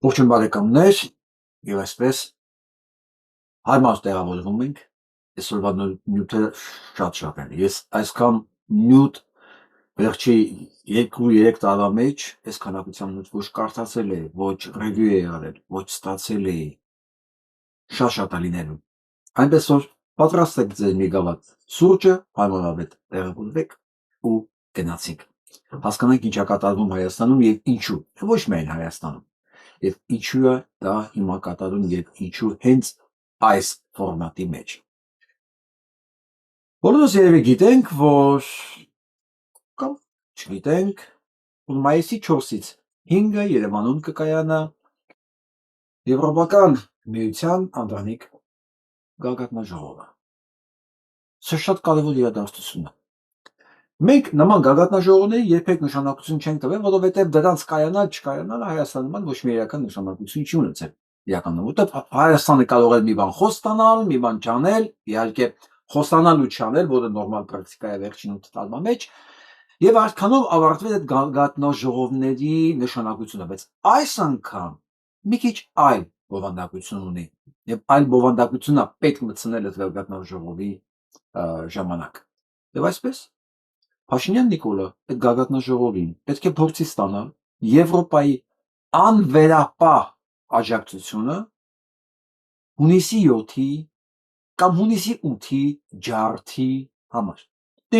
Ողջույն բարեկամներ, եւ այսպես հարմար տեղավորվում ենք այսօրվա նյութերը շատ են։ Ես այսքան նյութ վերջի 2-3 տարվա մեջ այս քանակության նյութ ոչ կարդացել եմ, ոչ ռևյու եմ արել, ոչ ստացել եմ, շատ է լինելու։ Այնպես որ պատրաստեք ձեր մի գավաթ սուրճը, հարմարավետ տեղավորվեք ու գնացինք։ Հասկանանք ինչ է կատարվում Հայաստանում եւ ինչու, ոչ միայն Հայաստանում։ Եվ ինչու է դա հիմա կատարում եւ ինչու հենց այս ֆորմատի մեջ։ Բոլորս երևի գիտենք, որ կամ չգիտենք, որ մայիսի 4-ից 5-ը Երևանում կկայանա Եվրոպական միության անդրանիկ գագաթնաժողովը։ Սա շատ կարևոր իրադարձություն է։ Մենք նման գագաթնաժողովների երբեք նշանակություն չենք տվել, որովհետև դրանց կայանալ չկայանալը Հայաստանում ոչ մի իրական նշանակություն չի ունեցել։ Իրականում, որտեղ Հայաստանը կարող է մի բան խոստանալ, մի բան չանել, իհարկե խոստանալ ու չանել, որը նորմալ պրակտիկա է վերջին 8 տարվա մեջ, եւ արդյունքում ավարտվել այդ գագաթնաժողովների նշանակությունը, բայց այս անգամ մի քիչ այլ բովանդակություն ունի եւ այլ բովանդակությունն է պետք մտցնել այդ գագաթնաժողովի ժամանակ։ Եվ այսպես Փաշինյան Նիկոլը այդ գագաթնաժողովին պետք է փորձի ստանալ Եվրոպայի անվերապահ աջակցությունը հունիսի 7-ի կամ հունիսի 8-ի ջարդի համար։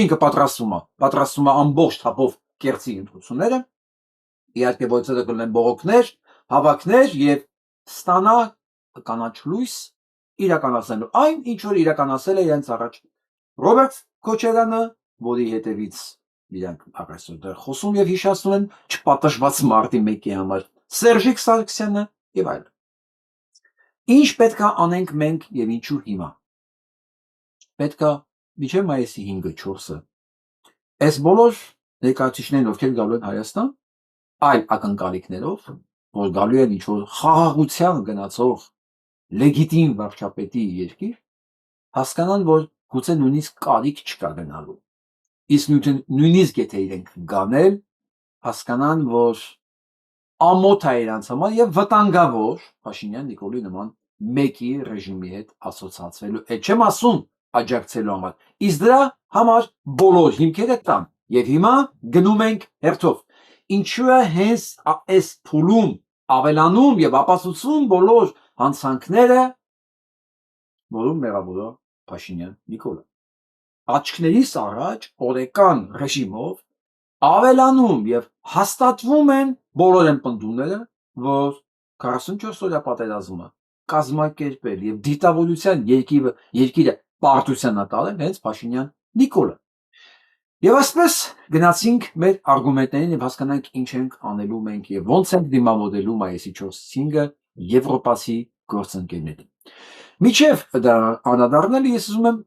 Ինքը պատրաստվում է ամբողջ թափով կերտի ընտրությունները, իհարկե ոչինչ կլինեն բողոքներ, հավաքներ եւ ստանա կանաչ լույս իրականացնելու այն, ինչ որ իրականացել է իրենց առաջ Ռոբերտ Քոչարյանը, որի հետևից իրանք այսօր դեռ խոսում եւ հիշացնում են չպատժված մարտի 1-ի համար, Սերժիկ Սարգսյանը եւ այլն։ Ինչ պետք է անենք մենք եւ ինչու հիմա։ Պետք է միջև մայիսի 5-ը 4-ը այս բոլոր ներկայացուցիչներն, ովքեր գալու են Հայաստան, այլ ակնկալիքներով, որ գալու են ինչ որ խաղաղության գնացող լեգիտիմ վարչապետի երկիր, հասկանան, որ գուցե նույնիսկ կարիք չկա գնալու։ Իսկ նույնիսկ եթե իրենք գանել, հասկանան, որ ամոթ է իրանց համար եւ վտանգավոր Փաշինյան Նիկոլի նման մեկի ռեժիմի հետ ասոցացվելու, այդ չեմ ասում աջակցելու համար, իսկ դրա համար բոլոր հիմքերը կան եւ հիմա գնում ենք հերթով։ Ինչու է հենց այս փուլում ավելանում եւ ապացուցում բոլոր հանցանքները, որում մեղավոր է Փաշինյան Նիկոլը։ Աչքներիս առաջ օրեկան ռեժիմով ավելանում եւ հաստատվում են բոլոր այն պնդումները, որ 44 օրյա պատերազմը կազմակերպել եւ դիտավորության երկիրը պարտության տալել հենց Փաշինյան Նիկոլը։ Եվ այսպես գնացինք մեր արգումենտներին եւ հասկանանք ինչ ենք անելու մենք եւ ոնց ենք դիմավորելու մայիսի 4-5-ը եվրոպացի գործընկերներին։ Միջև դա անդրադառնալը ես ուզում եմ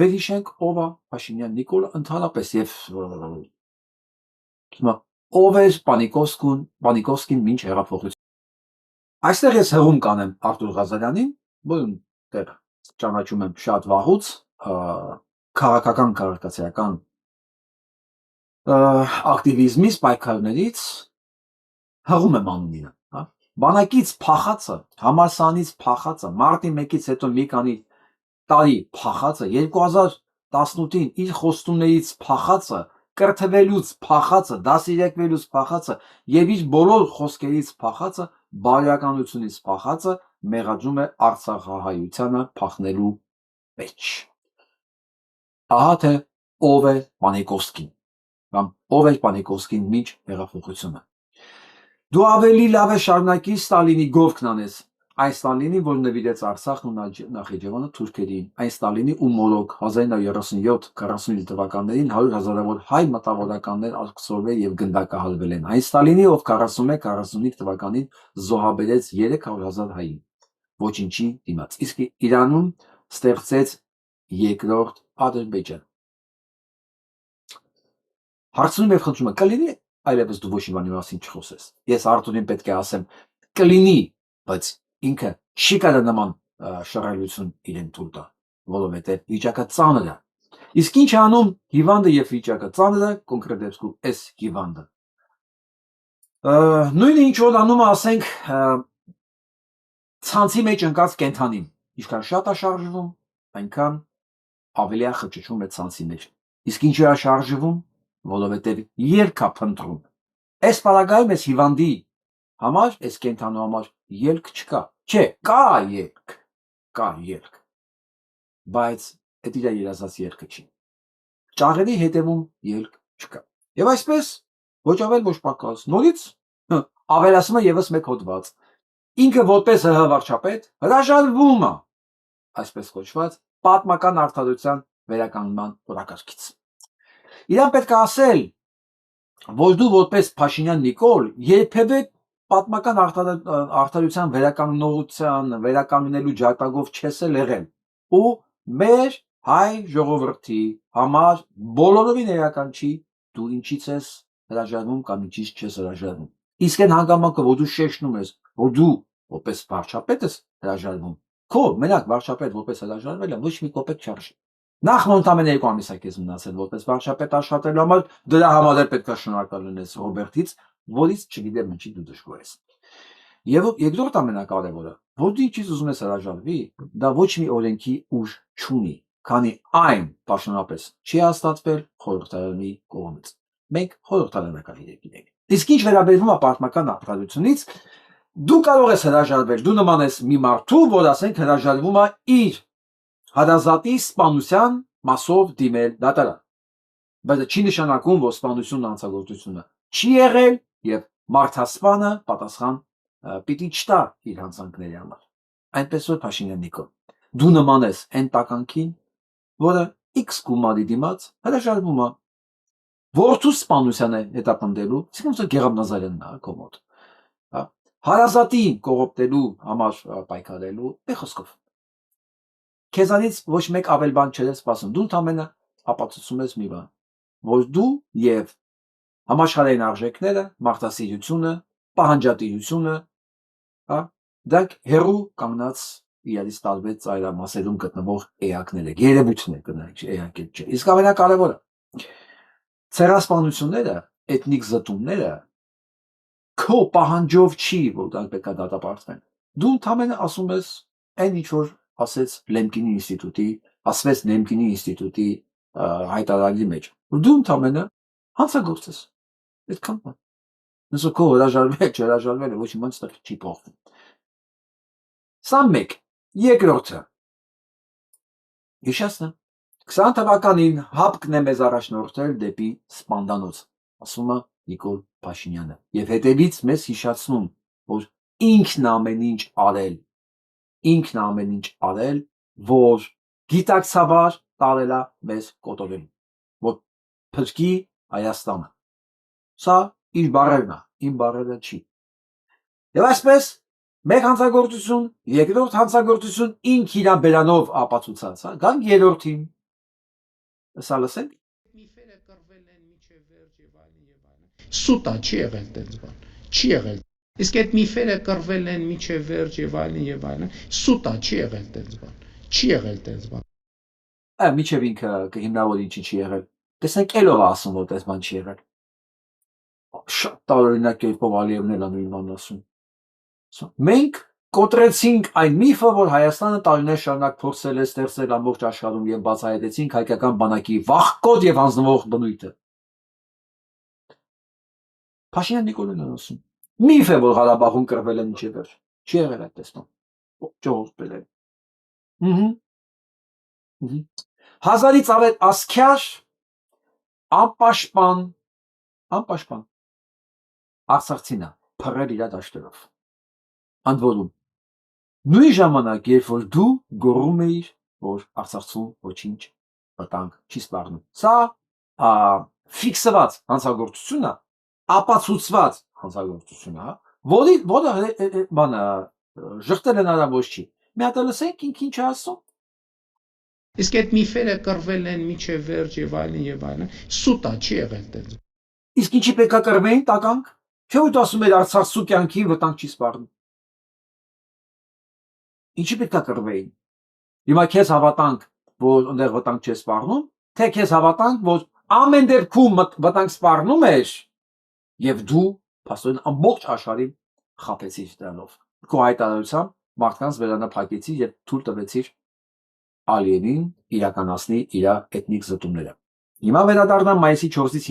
վերհիշենք ով է Փաշինյան Նիկոլը ընդհանրապես եւ ով է Պանիկովսկին մինչ հեղափոխություն։ Այստեղ ես հղում կանեմ Արտուր Ղազարյանին, որին դեռ ճանաչում եմ շատ վաղուց, քաղաքական քաղաքացիական ակտիվիզմից, պայքարներից հղում եմ անունին, բանակից փախածը, համալսարանից փախածը, մարտի 1-ից հետո մի քանի տարի փախածը, 2018-ին իր խոստումներից փախածը, կրթվելուց փախածը, դասիրեկվելուց փախածը եւ իր բոլոր խոսքերից փախածը, բարոյականությունից փախածը մեղադրում է Արցախահայությանը փախնելու մեջ։ Ահա թե ով է Պանիկովսկին, կամ ով է Պանիկովսկին մինչ հեղափոխությունը։ Դու ավելի լավ է շարունակի Ստալինի գովքն անես, այն Ստալինի, որ նվիրեց Արցախն ու Նախիջևանը թուրքերին, այն Ստալինի ու մորոք 1937-45 թվականներին 100 հազարավոր հայ մտավորականներ ակցորվել եւ գնդակահարվել են, այն Ստալինի, ով 41-45 թվականին զոհաբերեց 300,000 հայի ոչինչի դիմաց, իսկ Իրանում ստեղծեց երկրորդ Ադրբեջան։ Հարցնում եւ խնդրում եմ, կլինի այլևս դու ոչ մի բանի մասին չխոսես։ Ես Արտուրին պետք է ասեմ, կլինի, բայց ինքը չի կարող նման շռայլություն իրեն թույլ տա, որովհետեւ վիճակը ծանր է։ Իսկ ինչ անում հիվանդը եւ վիճակը ծանր է, կոնկրետ դեպքում էս հիվանդը։ Նույնը ինչ որ անում է, ասենք, ցանցի մեջ ընկած կենթանին, ինչքան շատ է շարժվում, այնքան ավելի է խճճում այդ ցանցի մեջ։ Իսկ ինչի է շարժվում, որովհետև ելք է փնտրում։ Այս պարագայում այս հիվանդի համար, այս կենթանու համար ելք չկա։ Չէ, կա ելք, բայց այդ իր երազած ելքը չի։ Ճաղերի հետևում ելք չկա։ Եվ այսպես ոչ ավել ոչ պակաս, նորից ավելացում է եւս մեկ հոդված։ Ինքը որպես ՀՀ վարչապետ հրաժարվում է այսպես կոչված պատմական արդարության վերականգնման օրակարգից։ Իրան պետք է ասել, որ դու որպես Փաշինյան Նիկոլ երբևէ պատմական արդարության վերականգնելու ջատագով չես եղել ու մեր հայ ժողովրդի համար բոլորովին էական չի դու ինչից ես հրաժարվում կամ ինչից չես հրաժարվում։ Իսկ այն հանգամանքը, որ դու շեշտնում ես, որ դու որպես վարչապետ ես հրաժարվում, քո մենակ վարչապետ որպես հրաժարվելը ոչ մի կոպեկ չարժի։ Նախ մոնտամեն 2 ամիս է քեզ մնացել որպես վարչապետ աշխատելու համար, դրա համար էլ պետք է շնորհակալ լինես Ռոբերտից, որից չգիտեմ ինչի դու դժգոհ ես։ Եվ երկրորդ ամենակարևորը, որ դու ինչից ուզում ես հրաժարվի, դա ոչ մի օրենքի ուժ չունի, քանի այն պաշտոնապես չի հաստատվել խորհրդարանի կողմից։ Մենք խորհրդարանական իրենք ենք։ Իսկ ինչ վերաբերվում է պատմական արդարությունից, դու կարող ես հրաժարվել, դու նման ես մի մարդու, որ ասենք հրաժարվում է իր հարազատի սպանության մասով դիմել դատարան։ Բայց դա չի նշանակում, որ սպանությունն անցագործությունը չի եղել եւ մարդասպանը պատասխան պիտի չտա իր հանցանքների համար։ Այնպես որ Փաշինյան Նիկոլ, դու նման ես այն տականքին, որը X գումարի դիմաց հրաժարվում է որդու սպանության է հետապնդելու, այսինքն Գեղամ Նազարյանն է կոմոդ։ Հարազատին կողոպտելու համար պայքարելու խոսքով։ Քեզանից ոչ մեկ ավել բան չես սպասում։ Դու ընդամենը ապացուցում ես մի բան, որ դու եւ համաշխարհային արժեքները, մարդասիրությունը, պահանջատիրությունը, դրանք հերու կանգնած իրարից տարբեր ծայրամասերում գտնվող էակներ եք, երևույթներ կնայեք, էակեր չէ։ Իսկ ամենակարևորը ցեղասպանությունները, էթնիկ զտումները քո պահանջով չի, որ դրանք պետք է դատապարտվեն։ Դու ընդամենը ասում ես այն ինչ որ ասեց Լեմկինի ինստիտուտի, ասվեց Լեմկինի ինստիտուտի հայտարարի մեջ։ Դու ընդամենը հանցագործ ես։ Այդքան բան։ Նույնիսկ քո հրաժարվելը ոչ մի բան չի փոխվում։ Սա մեկ։ Երկրորդը։ Հիշեցնեմ։ 20 թվականին հապկն է մեզ առաջնորդել դեպի Սպանդանոց, ասում է Նիկոլ Փաշինյանը, եւ հետևից մեզ հիշացնում, որ ինքն ամեն ինչ արել, որ գիտակցաբար տարել է մեզ կոտորելու, որ փրկի Հայաստանը։ Սա իր բառերն է, իմ բառերը չի։ Եվ այսպես մեկ հանցագործություն, երկրորդ հանցագործություն ինք իր բերանով ապացուցած, գանք երրորդին։ Սա լսենք։ Միֆերը կռվել են միջև վերջ եւ այլն։ Սուտ է, չի եղել տենց բան։ Չի եղել։ Իսկ այդ միֆերը կռվել են միջև վերջ եւ այլն։ Սուտ է, չի եղել տենց բան։ Չի եղել տենց բան։ Միջև ինքը կհիմնավոր ինչի չի եղել։ Տեսեք ելով ասում որ տես բան չի եղել։ Շատ տարօրինակ կերպով Ալիևն էլ նույն բանն ասում։ Մենք կոտրեցինք այն միֆը, որ Հայաստանը տարիներ շարունակ փորձել է ստեղծել ամբողջ աշխարհում եւ բացահայտեցինք հայկական բանակի վախկոտ եւ հանձնվող բնույթը։ Փաշինյան Նիկոլն է ասում։ Միֆ է, որ Ղարաբաղում կռվել են ինչի վերջ։ Չի եղել այդպես բան։ Ճողոպել է։ Հազարից ավել ասքյար անպաշտպան արցախցինա փռել իր դաշտերով։ Ընդ որում նույն ժամանակ, երբ որ դու գոռում էիր, որ Արցախում ոչինչ վտանգ չի սպառնում։ Սա ֆիքսված հանցագործություն է, ապացուցված հանցագործություն է, որը բանը ժխտել հնարավոր չի։ Մի հատ լսենք ինքն ինչ ասում։ Իսկ այդ միֆերը կռվել են միջև վերջ եւ այլն։ Սուտ է, չի եղել տենց։ Իսկ ինչի պետքա կռվեին տականք։ Չէ՞ որ դու ասում ես Արցախ կյանքին վտանգ չի սպառնում։ Ինչի պետքա կռվեին։ Հիմա քեզ հավատանք, որ այնտեղ վտանգ չի սպառնում, թե քեզ հավատանք, որ ամեն դեպքում վտանգ սպառնում էր եւ դու փաստորեն ամբողջ աշխարհին խաբեցիր դրանով։ Քո հայտարարությամբ մարդկանց վերանափակեցի եւ թույլ տվեցիր Ալիևին իրականացնի իր էթնիկ զտումները։ Հիմա վերադառնամ մայիսի 4-ից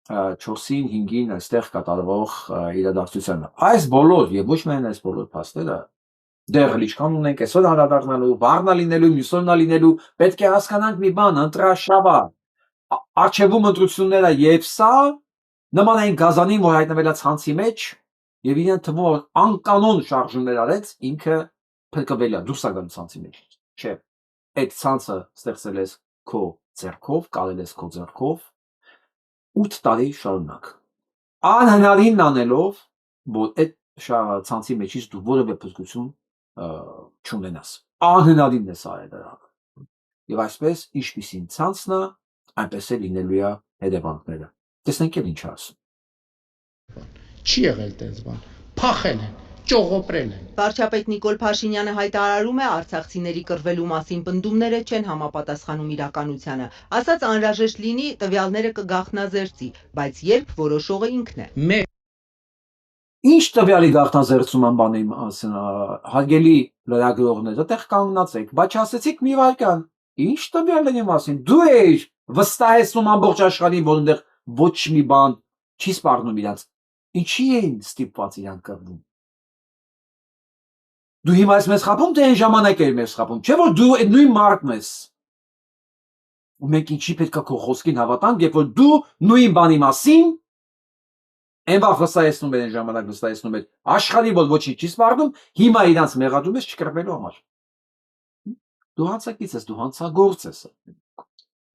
5-ին այստեղ կատարվող իրադարձությանը։ Այս բոլոր եւ ոչ միայն այս բոլոր փաստերը դեռ ինչքան ունենք այսօր անդրադառնալու, վաղնա լինելու, մյուսօրնա լինելու, պետք է հասկանանք մի բան, ընտրաշավա, արխիվում ընտրությունները եւ սա նման այն գազանին, որ հայտնվել է ցանցի մեջ եւ իրեն թվում որ անկանոն շարժումներ արեց, ինքը փրկվել է դուրս է գալու ցանցի մեջ։ Չէ, այդ ցանցը ստեղծել ես քո ձեռքով, կարել ես քո ձեռքով 8 տարի շարունակ։ Անհնարին անելով, որ այդ ցանցի մեջից դու որևէ փրկություն չունենաս։ Անհնարին է սա դրան։ Եվ այսպես, ինչպիսին ցանցն է, այնպես է լինելու է հետևանքները։ Տեսնենք էլ ինչ ասում։ Չի եղել տենց բան։ Փախել են, ճողոպրել են։ Վարչապետ Նիկոլ Փաշինյանը հայտարարում է արցախցիների կռվելու մասին պնդումները չեն համապատասխանում իրականությանը։ Ասաց անհրաժեշտ լինի տվյալները կգաղտնազերծի, բայց երբ որոշողը ինքն է։ Մեր Ինչ տվյալի գաղտնազերծման բանի մասին, հարգելի լրագրողներ, այդտեղ կանգնացեք, բայց ասեցիք մի վարքան, ինչ տվյալների մասին։ Դու ես վստահեցնում ամբողջ աշխարհին, որ այնտեղ ոչ մի բան չի սպառնում իրանց։ Ինչի էին ստիպված իրան կռվում։ Դու հիմա ես մեզ խաբում, թե այն ժամանակ էր մեզ խաբում։ Չէ՞ որ դու այդ նույն մարդն ես։ Ու մենք ինչի պետք է քո խոսքին հավատանք, երբ որ դու նույն բանի մասին Այն բախ վստահեցնում են ժամանակ վստահեցնում են աշխարհի որ ոչինչ չի սպառնում, հիմա իրանց մեղադրում ես չկրվելու համար։ Դու հանցակից ես, դու հանցագործ ես։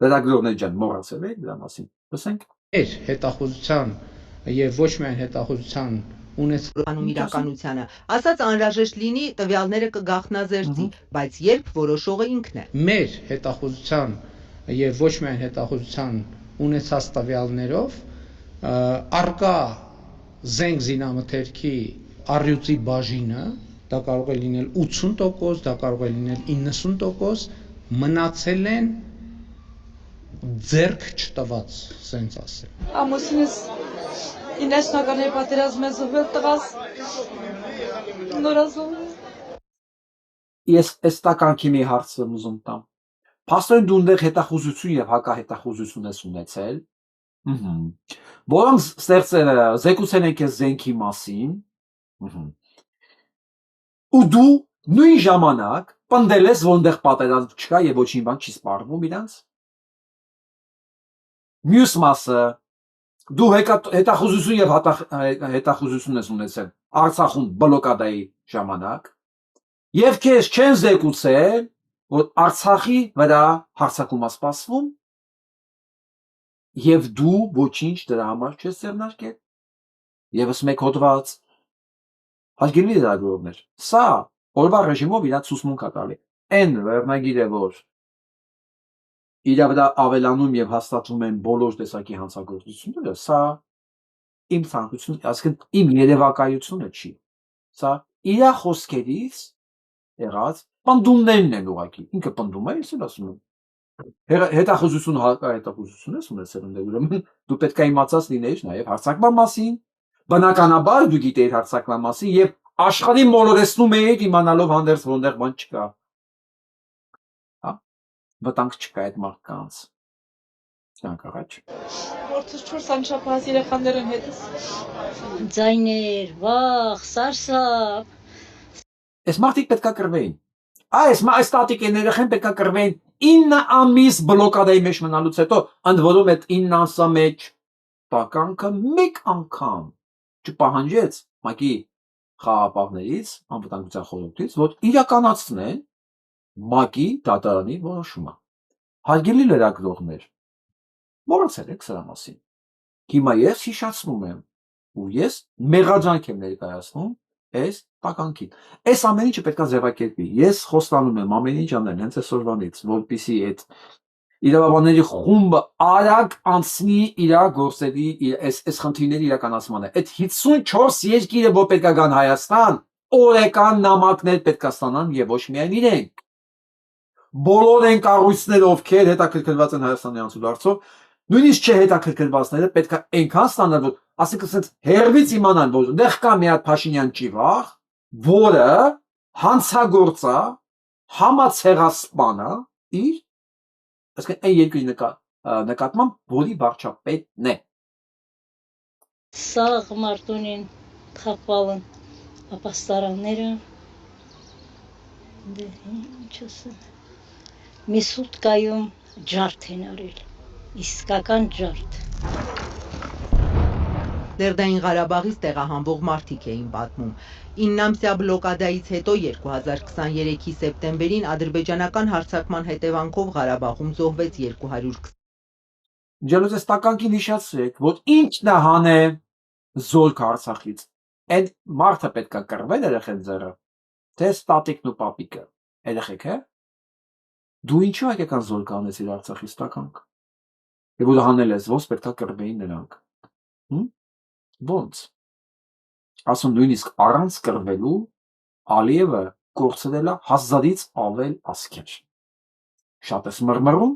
Լրագրողներ ջան, մոռացել եք դրա մասին։ Լսենք։ Մեր հետախուզության եւ ոչ միայն հետախուզության ունեցանում իրականությանը։ Ասաց անհրաժեշտ լինի տվյալները կգաղտնազերծի, բայց երբ որոշողը ինքն է։ Մեր հետախուզության եւ ոչ միայն հետախուզության ունեցած տվյալներով արկա զենք զինամթերքի առյուծի բաժինը, դա կարող է լինել 80%, դա կարող է լինել 90%, մնացել են ձեռք չտված, սենց ասել։ Ամուսինս 90 թվականի պատերազմը զոհվել տղաս նորազոհ։ Ես այս տականքի մի հարց եմ ուզում տամ։ Փաստորեն դու այնտեղ հետախուզություն եւ հակահետախուզություն ես ունեցել։ Որոնց ստեղծել զեկուցել են քեզ զենքի մասին։ Ու դու նույն ժամանակ պնդել ես, որ այնտեղ պատերազմ չկա եւ ոչինչ բան չի սպառվում իրանց։ Մյուս մասը դու հետախուզություն եւ հետախուզություն ես ունեցել Արցախում բլոկադայի ժամանակ եւ քեզ չեն զեկուցել, որ Արցախի վրա հարձակում է սպասվում եւ դու ոչինչ դրա համար չես ձեռնարկել։ Եվս մեկ հոդված։ Հարգելի լրագրողներ, սա օրվա ռեժիմով իրաց ցուցմունք է տալի։ Այն վերնագիրը, որ իր վրա ավելանում եւ հաստատվում են բոլոր տեսակի հանցագործությունները, սա իմ ցանկություն, այսինքն իմ երևակայությունը չի։ Սա իր խոսքերից եղած պնդումներն են ուղղակի։ Ինքը պնդում է, ես էլ ասում եմ։ Հետախուզություն հակահետախուզություն ես ունեցել ընդ ուրեմն դու պետք է իմացած լինեիր նաև հարձակման մասին, բնականաբար դու գիտեիր հարձակման մասին եւ աշխարհին մոլորեցնում էիր իմանալով հանդերձ որտեղ բան չկա։ Հա, վտանգ չկա այդ մարդկանց։ Ցանկ առաջ։ Որտեղ 4 անչափահաս երեխաներ են հետս։ Ձայներ, վախ, սարսափ։ Այս մարդիկ պետք է կռվեին։ Այս տատիկեն երեխեն պետք է կռվեին 9 ամիս բլոկադայի մեջ մնալուց հետո, ընդ որում այդ 9 ամսի մեջ տականքը մեկ անգամ չպահանջեց ՄԱԿ-ի խաղապահներից, անվտանգության խորհրդից, որ իրականացնեն ՄԱԿ-ի դատարանի որոշումը։ Հարգելի լրագրողներ, մոռացել եք սրա մասին։ Հիմա ես հիշացնում եմ, ու ես մեղադրանք եմ ներկայացնում այս տականքին։ Այս ամեն ինչը պետք է ձևակերպի։ Ես խոստանում եմ ամեն ինչ անել հենց այսօրվանից, որպեսզի այդ իրավաբանների խումբը արագ անցնի իր գործերի այս խնդիրների իրականացմանը։ Այդ 54 երկիրը, որ պետք է գան Հայաստան, օրեկան նամակներ պետք է ստանան եւ ոչ միայն իրենք։ Բոլոր այն կառույցները, ովքեր հետաքրքրված են Հայաստանի անցուդարձով, նույնիսկ չէ հետաքրքրվածները պետք է այնքան ստանալ, որ ասենք ասենց հերվից իմանան, որ դեղ կա մի հատ Փաշինյան ճիվախ, որը հանցագործա, համացեղասպան է իր, այսինքն այն երկրի նկատմամբ, որի վարչապետն է։ Սաղ Մարտունին թափալ են ապաստարանները, ինչ ասեմ, մի սուտկայում ջարդ են արել, իսկական ջարդ։ Լեռնային Ղարաբաղից տեղահանվող մարդիկ էին պատմում։ 9-ամսյա բլոկադայից հետո 2023-ի սեպտեմբերին ադրբեջանական հարձակման հետևանքով Ղարաբաղում զոհվեց 220։ Ջելոս այս տականքին հիշացրեք, որ ինչն է հանե զորք Արցախից։ Այդ մարդը պետք է կռվել երեխեն ձեռը, թե ստատիկն ու պապիկը։ Երեխեք, հե։ Դու ինչու հայկական զորք հանեցիր Արցախից տականք։ Եվ որ հանել ես, ոնց պետք է կռվեին նրանք։ Ոնց։ Ասում նույնիսկ առանց կռվելու Ալիևը կորցրել է 1000-ից ավել ասքեր։ Շատ ես մռմռում։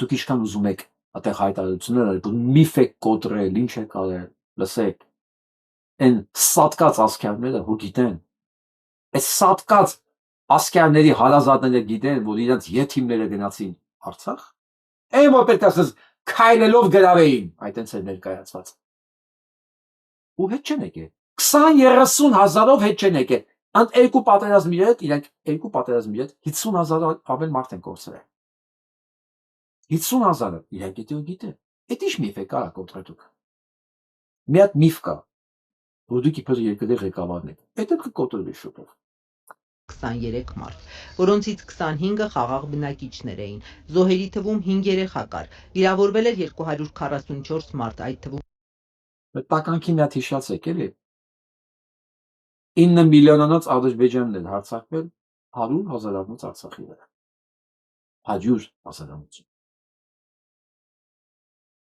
Դուք ինչքան ուզում եք այդտեղ հայտարարություններ, միֆ եք կոտրել, ինչ եք արել, լսեք։ Այն սատկած ասքերները հո գիտեն։ Այս սատկած ասքերների հարազատները գիտեն, որ իրենց եթիմները գնացին Արցախ։ Այն որ պետք է ասես քայլելով գրավեին, այդ հենց էր ներկայացված։ Ու հետ չեն եկել։ 20-30 հազարով հետ չեն եկել։ Անդ երկու պատերազմի հետ, իրենք երկու պատերազմի հետ 50,000 ավել մարդ են կորցրել։ 50,000-ը իրենք գիտե։ Այդ ինչ միֆ է կարա կոտրել դուք։ Մի հատ միֆ կա, որ դուք իբր երկրի ղեկավարն եք։ Այդ էլ կկոտրվի շուտով։ 23 մարդ, որոնցից 25-ը խաղաղ բնակիչներ էին։ Զոհերի թվում 5 երեխա կար։ Վիրավորվել էր 244 մարդ, այդ թվում Տականքի մի հատ հիշացեք էլի։ 9 միլիոնանոց Ադրբեջանն են հարձակվել 100,000-անոց Արցախի վրա։ 100,000-անոց։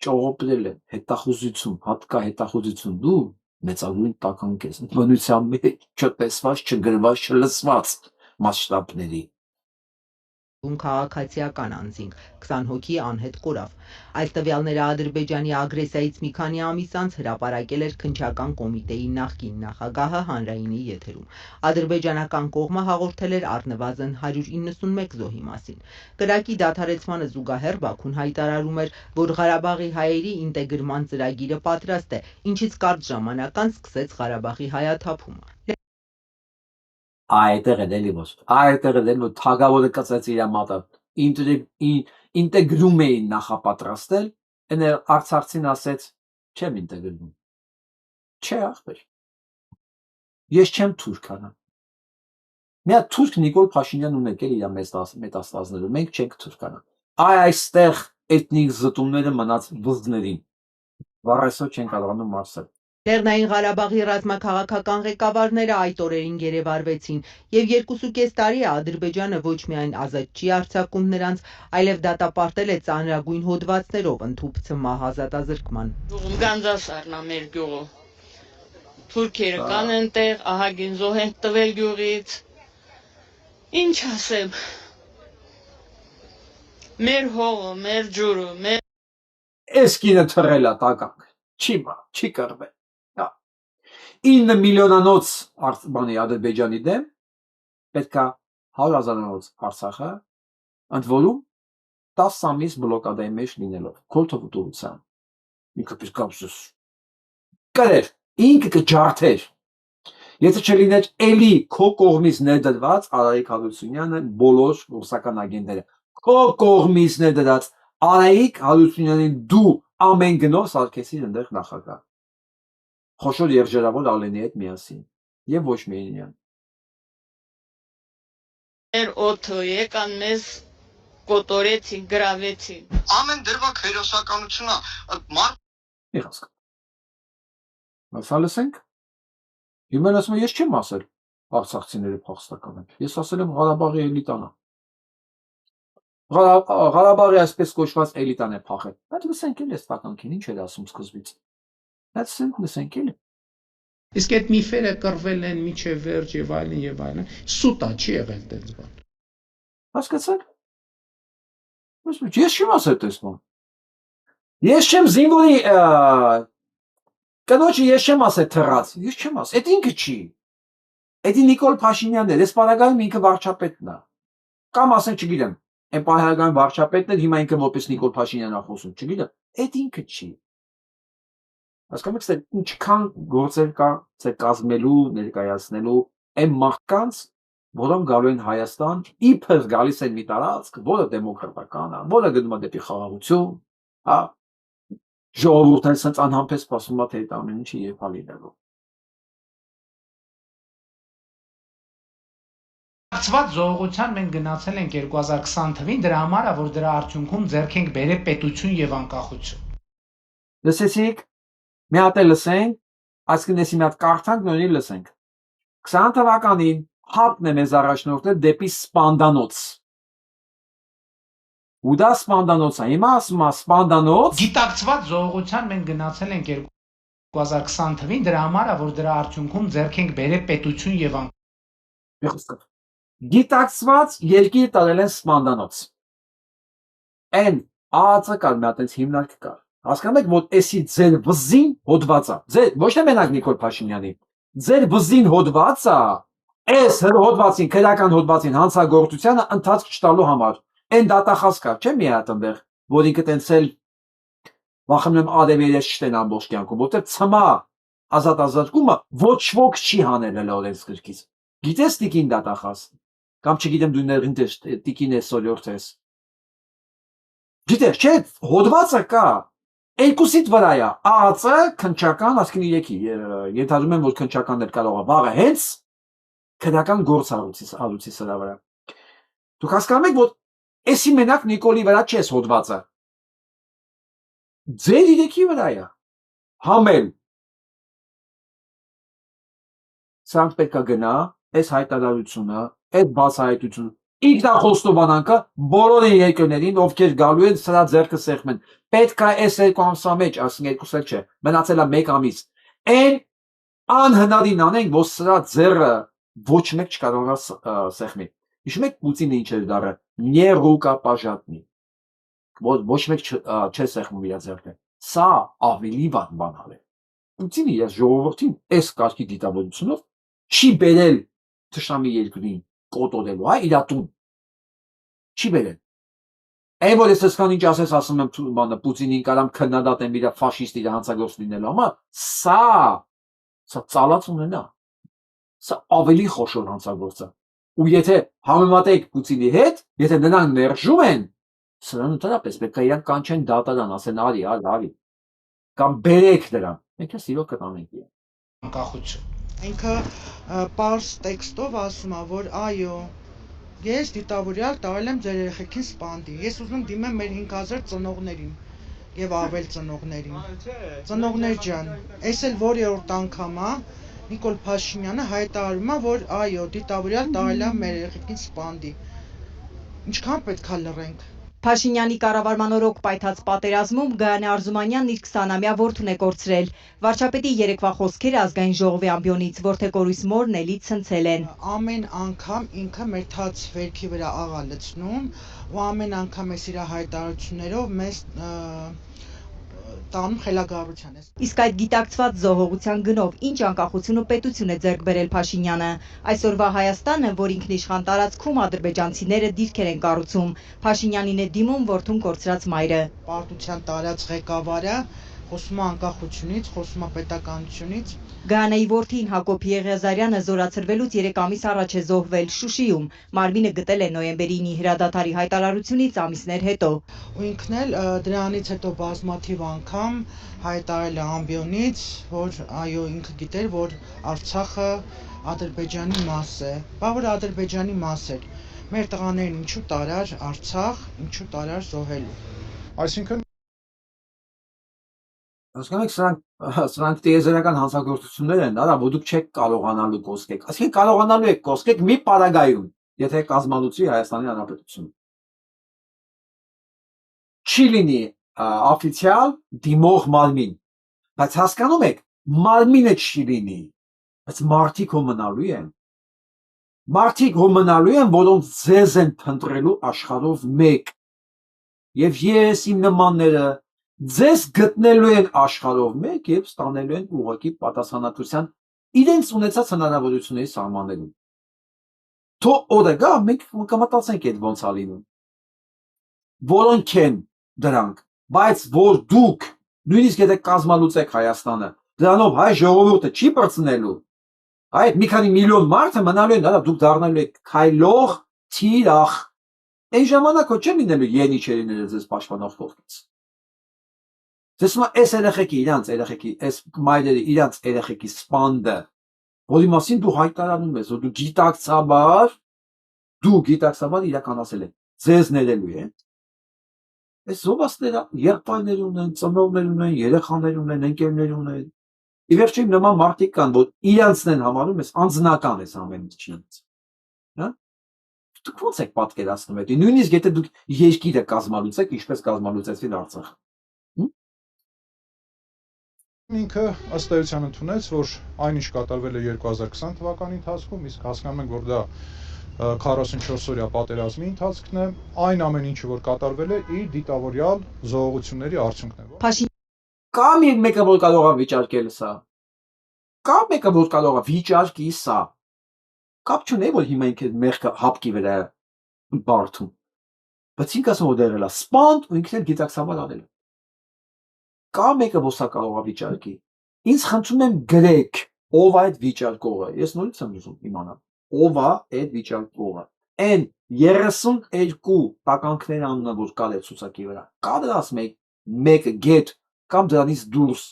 Ճողոպրել են, հետախուզություն, հատկա հետախուզություն դու մեծագույն տականք ես, բնության մեջ չտեսված, չգրված, չլսված մասշտաբների։ քաղաքացիական անձինք, 20 հոգի անհետ կորավ։ Այս տվյալները Ադրբեջանի ագրեսիայից մի քանի ամիս անց հրապարակել էր Քննչական կոմիտեի նախկին նախագահը հանրայինի եթերում։ Ադրբեջանական կողմը հաղորդել էր առնվազն 191 զոհի մասին։ Կրակի դադարեցմանը զուգահեռ Բաքուն հայտարարում էր, որ Ղարաբաղի հայերի ինտեգրման ծրագիրը պատրաստ է, ինչից կարճ ժամանակ անց սկսեց Ղարաբաղի հայաթափումը։ Այդտեղ է դելի ոս։ Այդտեղ է դելու թագավորը կծեց իր մատը։ Ինտեգրում էին նախապատրաստել, այն արցախցին ասեց, չեմ ինտեգրվում։ Չէ ախպեր։ Ես չեմ թուրքանա։ Մի հատ թուրք Նիկոլ Փաշինյան ունեք էլ իր մեծաստազներում, մենք չենք թուրքանա։ Այստեղ էթնիկ զտումները մնաց վզդներին։ Վառեսո չեն կարողանում մարսել։ Լեռնային Ղարաբաղի ռազմաքաղաքական ղեկավարները այդ օրերին գերեվարվեցին, եւ 2.5 տարի է Ադրբեջանը ոչ միայն ազատ չի արձակում նրանց, այլև դատապարտել է ծանրագույն հոդվածներով ընդհուպ մահ ազատազրկման։ Գյուղում Գանձասարն է մեր գյուղը։ Թուրքերը կան այնտեղ, ահագին զոհ են տվել գյուղից։ Ինչ ասեմ։ Մեր հողը, մեր ջուրը, մեր Էս կինը թռել է տականք։ Չի կռվել։ 9 միլիոնանոց բանի Ադրբեջանի դեմ պետքա 100,000-անոց Արցախը ընդ որում 10 ամիս բլոկադայի մեջ լինելով քոլթովտորության ինքը պիսկապսուս կրեր ինքը կջարդեր եթե չլիներ էլի քո կողմից ներդրված Արայիկ Հարությունյանը բոլոր ռուսական ագենտները քո կողմից ներդրած Արայիկ Հարությունյանին դու ամեն գնով սարքեցին այնտեղ նախագահ Խոշոր եւ ժերավոր Ալենի հետ միասին եւ ոչ միայն իրան մեր օդը եկան մեզ կոտորեցին, գրավեցին։ Ամեն դրվակ հերոսականությունա մարդ Իհասկ Ասա լսենք Հիմա ասում եմ ես չեմ ասել արցախցիները փախստական են ես ասել եմ Ղարաբաղի էլիտան Ղարաբաղի այսպես կոչված էլիտան է փախել բայց լսենք էլ այս տականքին ինչ էր ասում սկզբից Լսենք էլ Իսկ այդ միֆերը կռվել են միջև վերջ եւ այլն, սուտ է, չի եղել այդպես բան։ Հասկացաք Ես չեմ ասել դες բան Ես չեմ զինվորի կնոջը ես չեմ ասել թռած, ես չեմ ասել, այդ ինքը չի։ Էդի Նիկոլ Փաշինյանն է, այս պարագայում ինքը վարչապետն է։ Կամ ասեն, չգիտեմ, այն պարագայում վարչապետն է, հիմա ինքը որպես Նիկոլ Փաշինյանն է խոսում, չգիտեմ, այդ ինքը չի։ Հասկանում եք, ինչքան գործեր կա ցե կազմելու, ներկայացնելու այն մարդկանց, որոնք գալու են Հայաստան, իբր գալիս են մի տարածք, որը դեմոկրատական է, որը գնում է դեպի խաղաղություն, հա, ժողովուրդն էլ սենց անհամբեր սպասում է, թե այդ ամեն ինչը երբ է լինելու։ Ակցված զողողության մենք գնացել ենք 2020 թվին, դրա համար է, որ դրա արդյունքում ձեռք ենք բերել պետություն եւ անկախություն։ Լսեցիք, մի հատ էլ լսենք, այսինքն էսի մի հատ կարդանք, նույնի լսենք։ 20 թվականին ՀԱՊ-ն է մեզ առաջնորդել դեպի Սպանդանոց։ Ու դա Սպանդանոց է, հիմա ասում է Սպանդանոց։ Գիտակցված զողողության մենք գնացել ենք 2020 թվին, դրա համար է, որ դրա արդյունքում ձեռք ենք բերել պետություն եւ անկախություն։ Գիտակցված երկիր տարել են Սպանդանոց։ Այն ԱԱԾ կար մի հատ այնց հիմնարկ կար։ Հասկանում եք, որ էսի ձեր վզին հոդվածա։ Ձեր ոչ թե մենակ Նիկոլ Փաշինյանի, ձեր վզին հոդվածա, այս հոդվածին, քրական հոդվածին հանցագործությանը ընթացք չտալու համար։ Այն դատախազ կար, չէ՞ մի հատ այնտեղ, որ ինքը տենցել վախենում եմ արևելես չտեն ամբողջ կյանքում, որտեղ ցմա ազատազրկումը ոչ ոք չի հանել հələ օրենսգրքից։ Գիտես տիկին դատախազ։ Կամ չգիտեմ դու ներին տիկին ես սոլորտ ես։ Գիտես, չէ, հոդվածը կա։ Երկուսիդ վրա է, ԱԱԾ քննչական, ասկին եկի, ենթադրում եմ, որ քննչականն էլ կարող է վաղը հենց քննական գործ արուցի սրա վրա։ Դուք հասկանում եք, որ էսի մենակ Նիկոլի վրա չես հոդվածը։ Ձեր իրեքի վրա է։ Համել։ Սրանք պետք է գնա, այս հայտարարությունը, այդ բացահայտությունը, ինքնախոստովանանքը բոլոր երկրներին, ովքեր գալու են սրա ձեռքը սեղմեն։ Պետք է այս 2 ամսվա մեջ, ասենք 2 էլ չէ, մնացել է 1 ամիս։ Այն անհնարին անենք, որ սրա ձեռը ոչ մեկ չկարողա սեղմի։ Հիշում եք Պուտինը ինչ էր դառը, «Не рукопожатный», որ ոչ մեկ չէ սեղմում իր ձեռքը։ Սա ավելի վատ բան է։ Պուտինը ես ժողովրդին այս կարգի դիտավորությունով չի բերել թշնամի երկրին կոտորելու, հա, իր տուն։ Չի բերել։ Այն որ ես հասկան ինչ ասես, ասում եմ բանը Պուտինին կարամ քննադատեմ իր ֆաշիստ իր հանցագործ լինելու համար, սա ծալած ունենա։ Սա ավելի խոշոր հանցագործ է։ Ու եթե համեմատեք Պուտինի հետ, եթե նրանք մերժում են, սրան ընդհանրապես պետք է իրանք կանչեն դատարան, ասեն արի, կամ բերեք նրան։ Մենք սիրո կտանենք իրեն։ անկախություն։ Ինքը պարզ տեքստով ասում է, որ այո, ես դիտավորյալ տարել եմ ձեր երեխեքին սպանդի։ Ես ուզում եմ դիմեմ մեր 5000 ծնողներին եւ ավել ծնողներին։ Ծնողներ ջան, այս էլ որերորդ անգամ է Նիկոլ Փաշինյանը հայտարարում է, որ այո, դիտավորյալ տարել եմ մեր երեխեքին սպանդի։ Ինչքան պետք է լռենք։ Փաշինյանի կառավարման օրոք պայթած պատերազմում Գայանե Արզումանյանն իր 20-ամյա որդուն է կորցրել։ Վարչապետի երեկվա խոսքերը ազգային ժողովի ամբիոնից Որդեկորույս մորն էլի ցնցել են։ Ամեն անգամ ինքը մեր թաց վերքի վրա աղա լցնում ու ամեն անգամ էս իր հայտարարություններով մեզ տանում խելագարության է։ Իսկ այդ գիտակցված զոհողության գնով ինչ անկախություն ու պետություն է ձեռք բերել Փաշինյանը։ Այսօրվա Հայաստանը, որ ինքնիշխան տարածքում ադրբեջանցիները դիրքեր են կառուցում, Փաշինյանին է դիմում որդուն կորցրած մայրը։ Պարտության տարած ղեկավարը խոսում է անկախությունից, խոսում է պետականությունից։ Գայանեի որդին Հակոբ Եղիազարյանը զորացրվելուց 3 ամիս առաջ է զոհվել Շուշիում։ Մարմինը գտել է նոյեմբերի 9-ի հրադադարի հայտարարությունից ամիսներ հետո։ Ու ինքն էլ դրանից հետո բազմաթիվ անգամ հայտարարել է ամբիոնից, որ այո, ինքը գիտեր, որ Արցախը Ադրբեջանի մաս է։ Բա որ Ադրբեջանի մաս էր։ Մեր տղաներին ինչու տարար Արցախ, ինչու տարար զոհելու։ Այսինքն Հասկանում եք, սրանք տիեզերական հանցագործություններ են, արա, որ դուք չեք կարողանալու կոսկեք։ Այսինքն կարողանալու եք կոսկեք մի պարագայում, եթե կազմալուծի Հայաստանի Հանրապետությունը։ Չի լինի օֆիցիալ դիմող մարմին, բայց հասկանում եք, մարմինը չի լինի, բայց մարդիկ մնալու են։ Մարդիկ մնալու են, որոնց ձեզ են փնտրելու աշխարհով մեկ։ Եվ ես իմ նմանները ձեզ գտնելու են աշխարհով մեկ եւ ստանելու են ուղղակի պատասխանատվության իրենց ունեցած հնարավորությունների սահմաններում։ Թո օրը գա մենք կմտածենք այդ ոնց ա լինում։ Որոնք են դրանք, բայց որ դուք նույնիսկ եթե կազմալուծեք Հայաստանը, դրանով հայ ժողովուրդը չի բրցնելու, այդ մի քանի միլիոն մարդը մնալու են, դուք դառնալու եք քայլող թիրախ։ Այն ժամանակ ոչ չեն լինելու ենիչերիները ձեզ պաշտպանող կողքից։ Տեսնում ես այս երեխեքի, այս մայրերի իրանց երեխեքի սպանդը, որի մասին դու հայտարարում ես, որ դու գիտակցաբար իրականացել եք, ձեզ ներելու է։ Այս զոհվածները եղբայրներ ունեն, ծնողներ ունեն, երեխաներ ունեն, ընկերներ ունեն։ Ի վերջո նման մարդիկ կան, որ իրանցն են համարում, ես անձնական ես ամեն ինչ չնից։ Հա? Դուք ո՞նց եք պատկերացնում այդ։ Նույնիսկ եթե դուք երկիրը կազմալուծեք, ինչպես կազմալուծեցին Արցախը։ Ինքը ըստ էության ընդունեց, որ այնինչ կատարվել է 2020 թվականի ընթացքում, իսկ հասկանում ենք, որ դա 44-օրյա պատերազմի ընթացքն է, այն ամեն ինչը, որ կատարվել է, իր դիտավորյալ զոհողությունների արդյունքն է։ Կա մեկը, որ կարող է վիճարկել սա։ Կա մեկը, որ կարող է վիճարկի սա։ Կապ չունի, որ հիմա ինքը մեղքը հապկի վրա բարդում։ Բայց ինքը ասում որ դերել է սպանդ ու ինքն էլ գիտակցաբար արել է։ Կա մեկը, որ սա կարող է վիճարկի։ Ինձ խնդրում եմ գրեք, ով այդ վիճարկողը։ Ես նորից եմ ուզում իմանալ, ով է այդ վիճարկողը։ Այն 32 տականքներ անունը, որ կար է ցուցակի վրա։ Կա դրանց մեկ գետ կամ դրանից դուրս,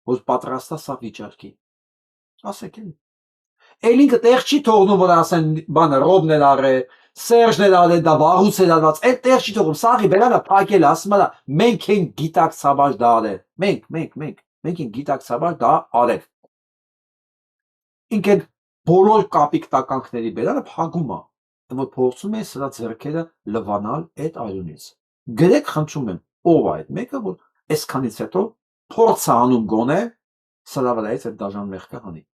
որ պատրաստա սա վիճարկի։ Ասեք էլի։ Էլ ինքը տեղ չի թողնում, որ ասեն բանը Ռոբն էլ արե, Սերժն էլ արե, դա վաղուց էլ արված, այդ տեղ չի թողում, սաղի բերանը փակել, ասում է, մենք ենք գիտակցաբար դա արել, մենք ենք գիտակցաբար դա արել։ Ինքն բոլոր կապիկ տականքների բերանը փակում է, որ փորձում է սրա ձեռքերը լվանալ այդ արյունից։ Գրեք խնդրում եմ, ով է այդ մեկը, որ այսքանից հետո փորձ է անում գոնե սրա վրայից այդ դաժան մեղքը հանի։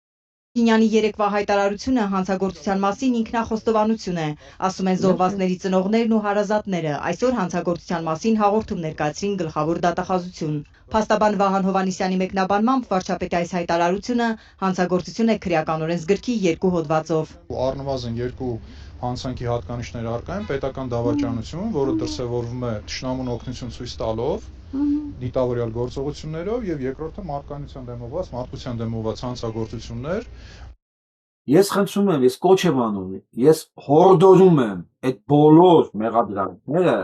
Փաշինյանի երեկվա հայտարարությունը հանցագործության մասին ինքնախոստովանություն է, ասում են զոհվածների ծնողներն ու հարազատները, այսօր հանցագործության մասին հաղորդում ներկայացրին գլխավոր դատախազություն։ Փաստաբան Վահան Հովհաննիսյանի մեկնաբանմամբ վարչապետի այս հայտարարությունը հանցագործություն է քրեական օրենսգրքի 2 հոդվածով։ Առնվազն 2 հանցանքի հատկանիշներ առկա են, պետական դավաճանություն, որը դրսևորվում է թշնամուն օգնություն ցույց տալով, դիտավորյալ գործողություններով եւ երկրորդը մարդկանցության դեմովված, մարդկության դեմովված հանցագործություններ։ Ես խնդրում եմ, ես կոչ եմ անում, ես հորդորում եմ այդ բոլոր մեղադրանքները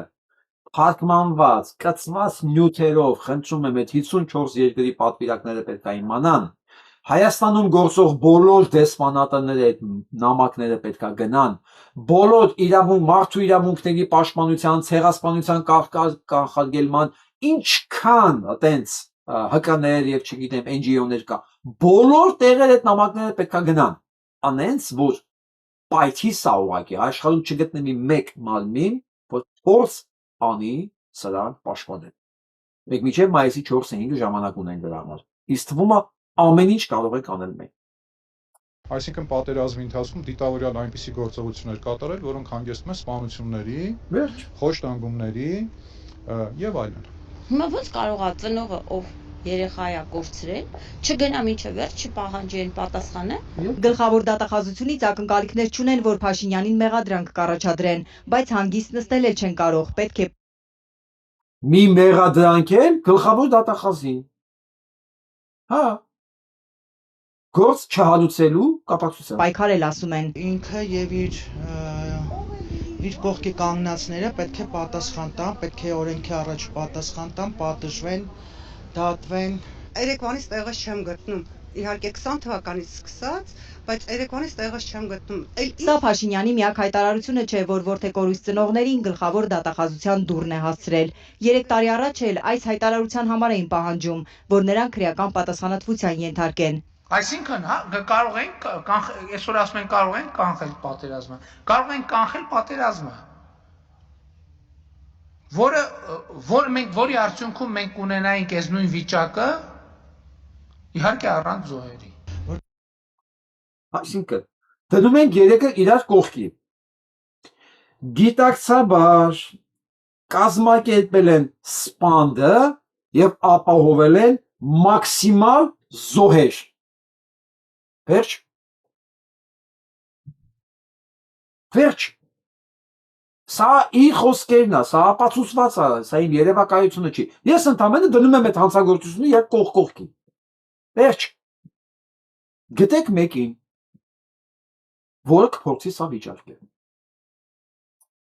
փակմանված, կծված նյութերով, խնդրում եմ այդ 54 երկրի պատվիրակները պետք է իմանան։ Հայաստանում գործող բոլոր դեսպանատները այդ նամակները պետք է գնան, բոլոր մարդու իրավունքների պաշտպանության, ցեղասպանության կանխարգելման ինչքան այտենց ՀԿ-ներ եւ չգիտեմ NGO-ներ կա, բոլոր տեղեր այդ նամակները պետք է գնան, անենց որ պայթի սա ուղղակի աշխարհում չգտնվի մեկ մարմին, որ փորձ անի սրան պաշտպանել։ Մենք մինչև մայիսի 4-5 ժամանակ ունենք դրա համար։ Իսկ թվում է ամեն ինչ կարող եք անել մենք։ Այսինքն պատերազմի ընթացքում դիտավորյալ այնպիսի գործողություններ կատարել, որոնք հանգեցնում են սպանությունների, խոշտանգումների եւ այլն։ Հիմա ո՞նց կարող է ծնողը, ով երեխա է կորցրել, չգնա մինչև վերջ, չպահանջի այն պատասխանը։ Գլխավոր դատախազությունից ակնկալիքներ չունեն, որ Փաշինյանին մեղադրանք կառաջադրեն, բայց հանգիստ նստել էլ չեն կարող, պետք է մի մեղադրանք է գլխավոր դատախազին։ Հա։ Գործ չհալուցելու կապակցությամբ։ Պայքարել ասում են։ Ինքը եւ իր կողքի կանգնածները պետք է պատասխան տան, պետք է օրենքի առաջ պատասխան տան, պատժվեն, դատվեն։ Երեկվանից տեղս չեմ գտնում։ Իհարկե 20 թվականից սկսած, բայց երեկվանից տեղս չեմ գտնում։ Սա Փաշինյանի միակ հայտարարությունը չէ, որ որդեկորույս ծնողներին գլխավոր դատախազության դուռն է հասցրել։ 3 տարի առաջ էլ այս հայտարարության համար էին պահանջում, որ նրանք քրեական պատասխանատվության ենթարկեն։ Այսինքն, կարող ենք այսօր ասում են կարող ենք կանխել պատերազմը։ Կարող ենք կանխել պատերազմը, որի արդյունքում մենք ունենայինք այս նույն վիճակը, իհարկե առանց զոհերի։ Այսինքն, դնում ենք երեքը իրար կողքի։ Գիտակցաբար կազմակերպել են սպանդը եւ ապահովել են մաքսիմալ զոհեր։ Վերջ։ Վերջ։ Սա իր խոսքերն է, սա ապացուցված է, սա իմ երևակայությունը չի։ Ես ընդամենը դնում եմ այդ հանցագործությունը եւ կողքի։ Վերջ։ Գտեք մեկին, որը կփորձի սա վիճարկել։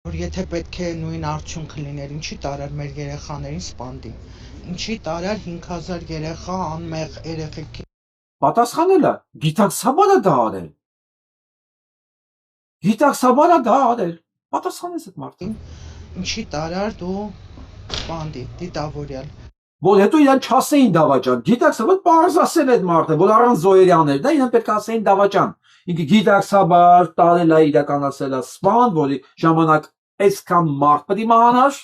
Որ եթե պետք է նույն արդյունքը լիներ, ինչի տարար մեր երեխաներին սպանդի։ Ինչի տարար 5000 երեխա անմեղ երեխեքի։ Պատասխանելը գիտակցաբար է դա արել։ Գիտակցաբար է դա արել։ Պատասխանես այդ մարդին։ Ինչի տարար դու սպանդի, դիտավորյալ։ Որ հետո իրան չասեին դավաճան։ Գիտակցաբար պարզ ասել այդ մարդը, որ առանց զոհերի աներ, դա իրան պետք է ասեին դավաճան։ Ինքը գիտակցաբար տարել է իրականացել է սպան, որի ժամանակ այսքան մարդ պետք է մահանար։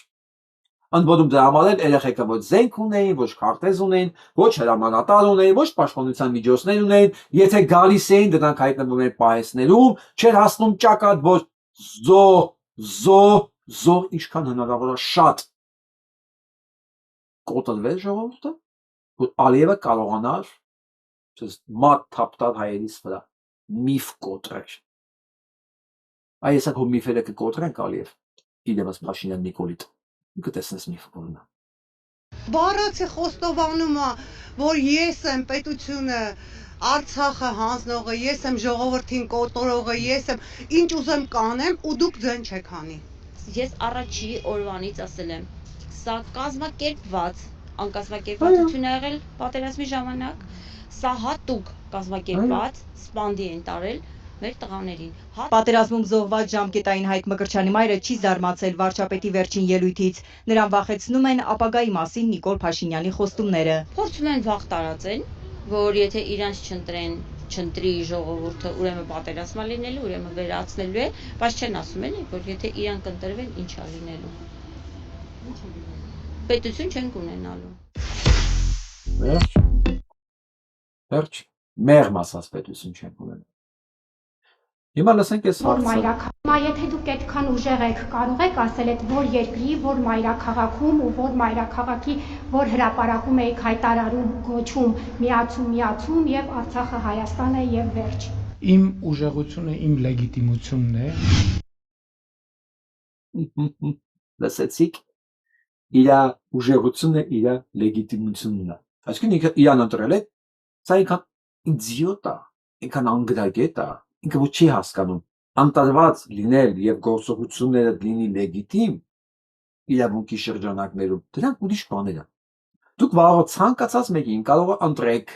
Ընդ որում դրա համար էլ երեխեքը ոչ զենք ունեին, ոչ քարտեզ ունեին, ոչ հրամանատար ունեին, ոչ պաշտպանության միջոցներ ունեին։ Եթե գալիս էին, դրանք հայտնվում էին պահեսներում, չէր հասնում ճակատ, որ զոհ ինչքան հնարավոր է շատ կոտրվել ժողովուրդը, որ Ալիևը կարողանար մատ թափտալ հայերից վրա միֆ կոտրել։ Այս հո միֆերը կկոտրենք Ալիև, իդեմս Փաշինյան Նիկոլիտ, կտեսնես միֆը կորնա։ Բառացի խոստովանումը, որ ես եմ պետությունը, Արցախը հանձնողը, ես եմ ժողովրդին կոտորողը, ես եմ ինչ ուզեմ կանեմ ու դուք ձեն չեք անի։ Ես առաջի օրվանից ասել եմ, սա կազմակերպված, անկազմակերպվածություն ա եղել պատերազմի ժամանակ, սա հատուկ կազմակերպված, սպանդի են տարել մեր տղաներին։ Պատերազմում զոհված ժամկետային Հայկ Մկրտչյանի մայրը չի զարմացել վարչապետի վերջին ելույթից։ Նրան վախեցնում են ապագայի մասին Նիկոլ Փաշինյանի խոստումները։ Փորձում են վախ տարածել, որ եթե իրանց չընտրի ժողովուրդը, ուրեմն պատերազմա լինելու, ուրեմն վերացնելու է, բայց չեն ասում էլի, որ եթե իրանք ընտրվեն, ինչ է լինելու։ Պետություն չենք ունենալու։ Վերջ, մեղմ ասած պետություն չենք ունենալու։ Հիմա լսենք այս հարցը։ Եթե դուք այդքան ուժեղ եք, կարող եք ասել այդ որ երկրի, որ մայրաքաղաքում ու որ մայրաքաղաքի, որ հրապարակում եք հայտարարում, գոչում, միացում եւ Արցախը Հայաստան է եւ վերջ։ Իմ ուժեղությունը իմ լեգիտիմությունն է։ Լսեցիք, իր ուժեղությունը իր լեգիտիմությունն է։ Այսինքն ինքը իրան ընտրել է, սա ինքան իդիոտ է, ինքան անգրագետ է, ինքը ոչ չի հասկանում անտարված լինել եւ գործողությունները լինի լեգիտիմ իրավունքի շրջանակներում, դրանք ուրիշ բաներ են։ Դուք վաղը ցանկացած մեկին կարող է ընտրեք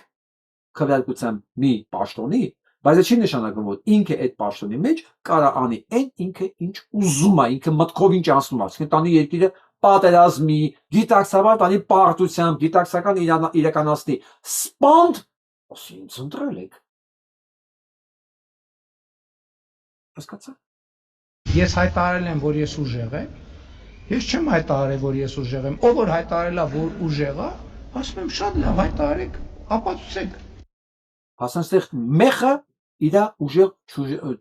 քվեարկության մի պաշտոնի, բայց դա չի նշանակում, որ ինքը այդ պաշտոնի մեջ կարա անի այն ինքը ինչ ուզում է, ինքը մտքով ինչ ասում է, այսինքն տանի երկիրը պատերազմի, գիտակցաբար տանի պարտությամբ, գիտակցական իրականացնի սպանդ, ասի ինձ ընտրել եք։ Հասկացա՞ք։ Ես հայտարարել եմ, որ ես ուժեղ եմ։ Ես չեմ հայտարարել, որ ես ուժեղ եմ։ Ով որ հայտարարել է, որ ուժեղ է, ասում եմ շատ լավ, հայտարարեք, ապացուցեք։ Հասանստեղ մեղը իր ուժեղ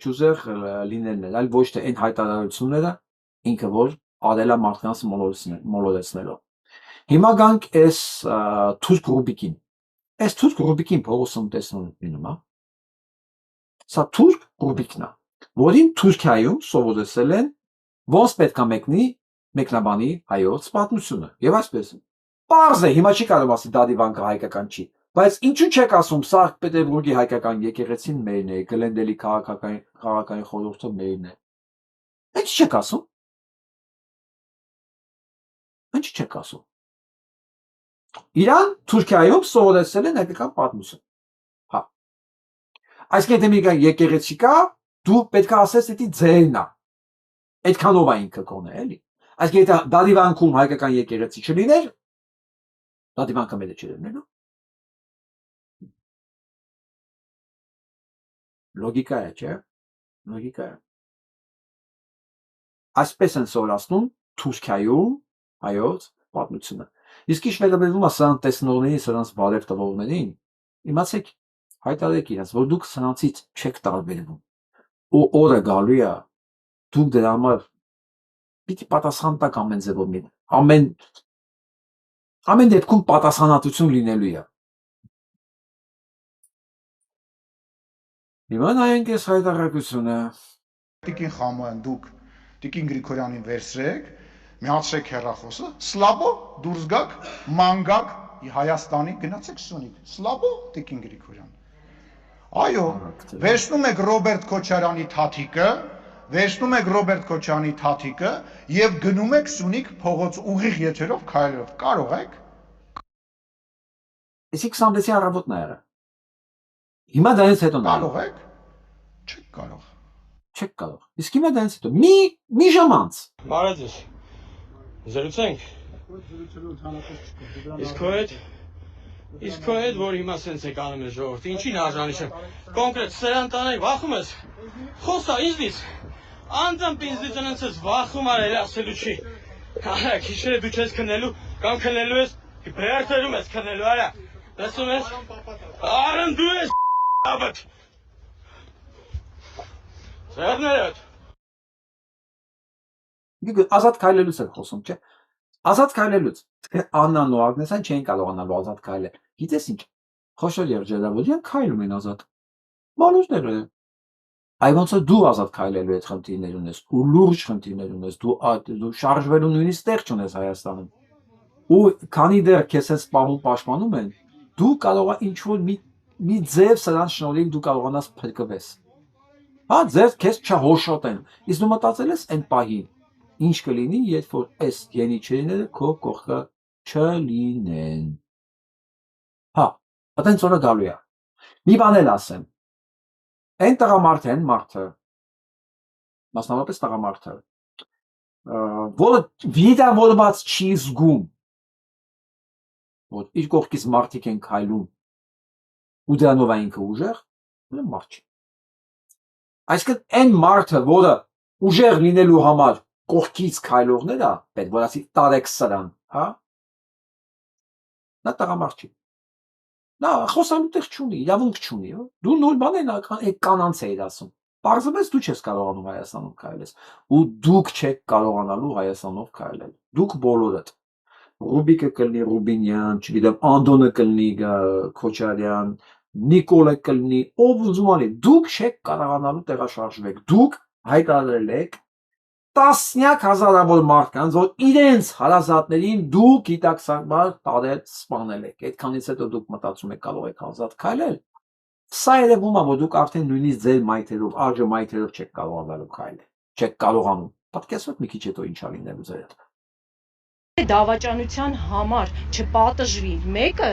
ճուզեղ լինելն է, այլ ոչ թե այն հայտարարությունները ինքը որ արել է մարդկանց մոլորեցնելով։ Հիմա գանք այս թուրք Ռուբիկին։ Այս թուրք Ռուբիկին փողոցում տեսնում եմ։ Սա թուրք Ռուբիկն է, որին Թուրքիայում սովորեցել են ոնց պետք է մեկնաբանի հայոց պատմությունը։ Եվ այսպես։ Պարզ է, հիմա չի կարող ասի Դադիվանկը հայկական չի, բայց ինչու չեք ասում Սանկտ Պետերբուրգի հայկական եկեղեցին մերն է, Գլենդելի քաղաքային խորհուրդը մերն է։ Ինչ չեք ասում։ Ինչ չեք ասում։ Իրան Թուրքիայում սովորեցել են հայկական պատմություն։ Հա։ Այսինքն եթե մի եկեղեցի կա, դու պետք է ասես դա ձերն է։ Այդքանով է ինքը կոնե, էլի։ Այսինքն եթե Դադիվանքում հայկական եկեղեցի չլիներ, Դադիվանքը մերը չլիներ։ Լոգիկա է, չէ՞։ Լոգիկա է։ Այսպես են սովորացնում Թուրքիայում հայոց պատմությունը։ Իսկ ինչ վերաբերում է սրանց տեսնողներին, սրանց բարև տվողներին, իմացեք, հայտարարեք իրենց, որ դուք սրանցից չեք տարբերվում։ Ու օրը գալու է, դուք դրա համար պիտի պատասխան տաք ամեն ձևով։ Ամեն Ամեն դեպքում պատասխանատվություն լինելու է։ Հիմա նայենք այս հայտարարությունը։ Տիկին Խամոյան, դուք Տիկին Գրիգորյանին վերցրեք, միացրեք հեռախոսը, սլաբո դուրս գաք, ման գաք Հայաստանի գնացեք Սյունիք։ Սլաբո Տիկին Գրիգորյան։ Այո, վերցնում եք Ռոբերտ Քոչարյանի թաթիկը, եւ գնում եք Սյունիք փողոց ուղիղ եթերով քայլելով։ Կարող եք։ Էսի 26-ի առավոտն է եղել։ Հիմա դրանից հետո Կարող եք։ Չեք կարող։ Չեք կարող։ Իսկ հիմա դրանից հետո մի ժամ անց։ Բարև ձեզ։ Զրուցենք։ Իսկ քո հետ որ հիմա սենց եք անում ես ժողովրդի, ինչին արժանի չեմ։ Կոնկրետ սրան տանեք վախում ես։ Խոսա ինձնից։ Անձամբ ինձնից ընենց վախում արել ասելու չի։ Արա քիշերը դու չես քնելու կամ քնելու ես բերթերում ես քնելու արա։ Լսում ես։ Արն դու ես ավդ։ Ձեռներդ։ Գիտի ազատ քայլելուց է խոսում, չէ՞։ Ազատ քայլելուց։ Աննան ու Ագնեսան չեն կարողանալու ազատ քայլել։ Գիտես ինչ։ Խոշոր երջերավորյան քայլում են ազատ։ Մանուշները։ Այ ոնց որ դու ազատ քայլելու այդ խնդիրներ ունես, ու լուրջ խնդիրներ ունես, դու շարժվելու նույնիսկ տեղ չունես Հայաստանում։ Ու քանի դեռ քեզ այս պահում պաշտպանում են, դու կարող ես ինչ որ մի ձև սրան շնորհիվ դու կարողանաս փրկվես։ Հա, ձեր քեզ չհոշոտեն։ Իսկ դու մտածել ես այն պահին ինչ կլինի, երբ որ այս յենիչերները քո կողքը չլինեն։ Հա, այդտենց օրը գալու է։ Մի բան էլ ասեմ։ Այն տղամարդը, մասնավորապես տղամարդը, որը վիրավորված չի զգում, որ իր կողքից մարդիկ են քայլում, ու դրանով ինքը ուժեղ, դա մարդ չի։ Այսինքն այն մարդը, որը ուժեղ լինելու համար կողքից քայլողները, պետք որ ասի տարեք սրան, հա? Նա տղամարդ չի։ Նա խոսալու տեղ չունի, իրավունք չունի, դու նոր բան են կանանց էիր ասում։ Պարզապես դու չես կարողանում Հայաստանում քայլես, ու դուք չեք կարողանալու Հայաստանով քայլել։ Դուք բոլորդ։ Ռուբիկը կլինի Ռուբինյան, չգիտեմ, Անդոնը կլինի Քոչարյան, Նիկոլը կլինի, ով ուզում անի, դուք չեք կարողանալու տեղաշարժվեք։ Դուք հայտարարել եք տասնյակ հազարավոր մարդկանց, որ իրենց հարազատներին դուք գիտակցաբար տարել սպանել եք։ Այդքանից հետո դուք մտածում եք կարող եք ազատ քայլել։ Սա երևում է, որ դուք արդեն նույնիսկ ձեր մայթերով, արժե մայթերով չեք կարողանալու քայլել։ Չեք կարողանում։ Պատկերացրեք մի քիչ հետո ինչա լինելու ձեր հետ։ Դավաճանության համար չպատժվի մեկը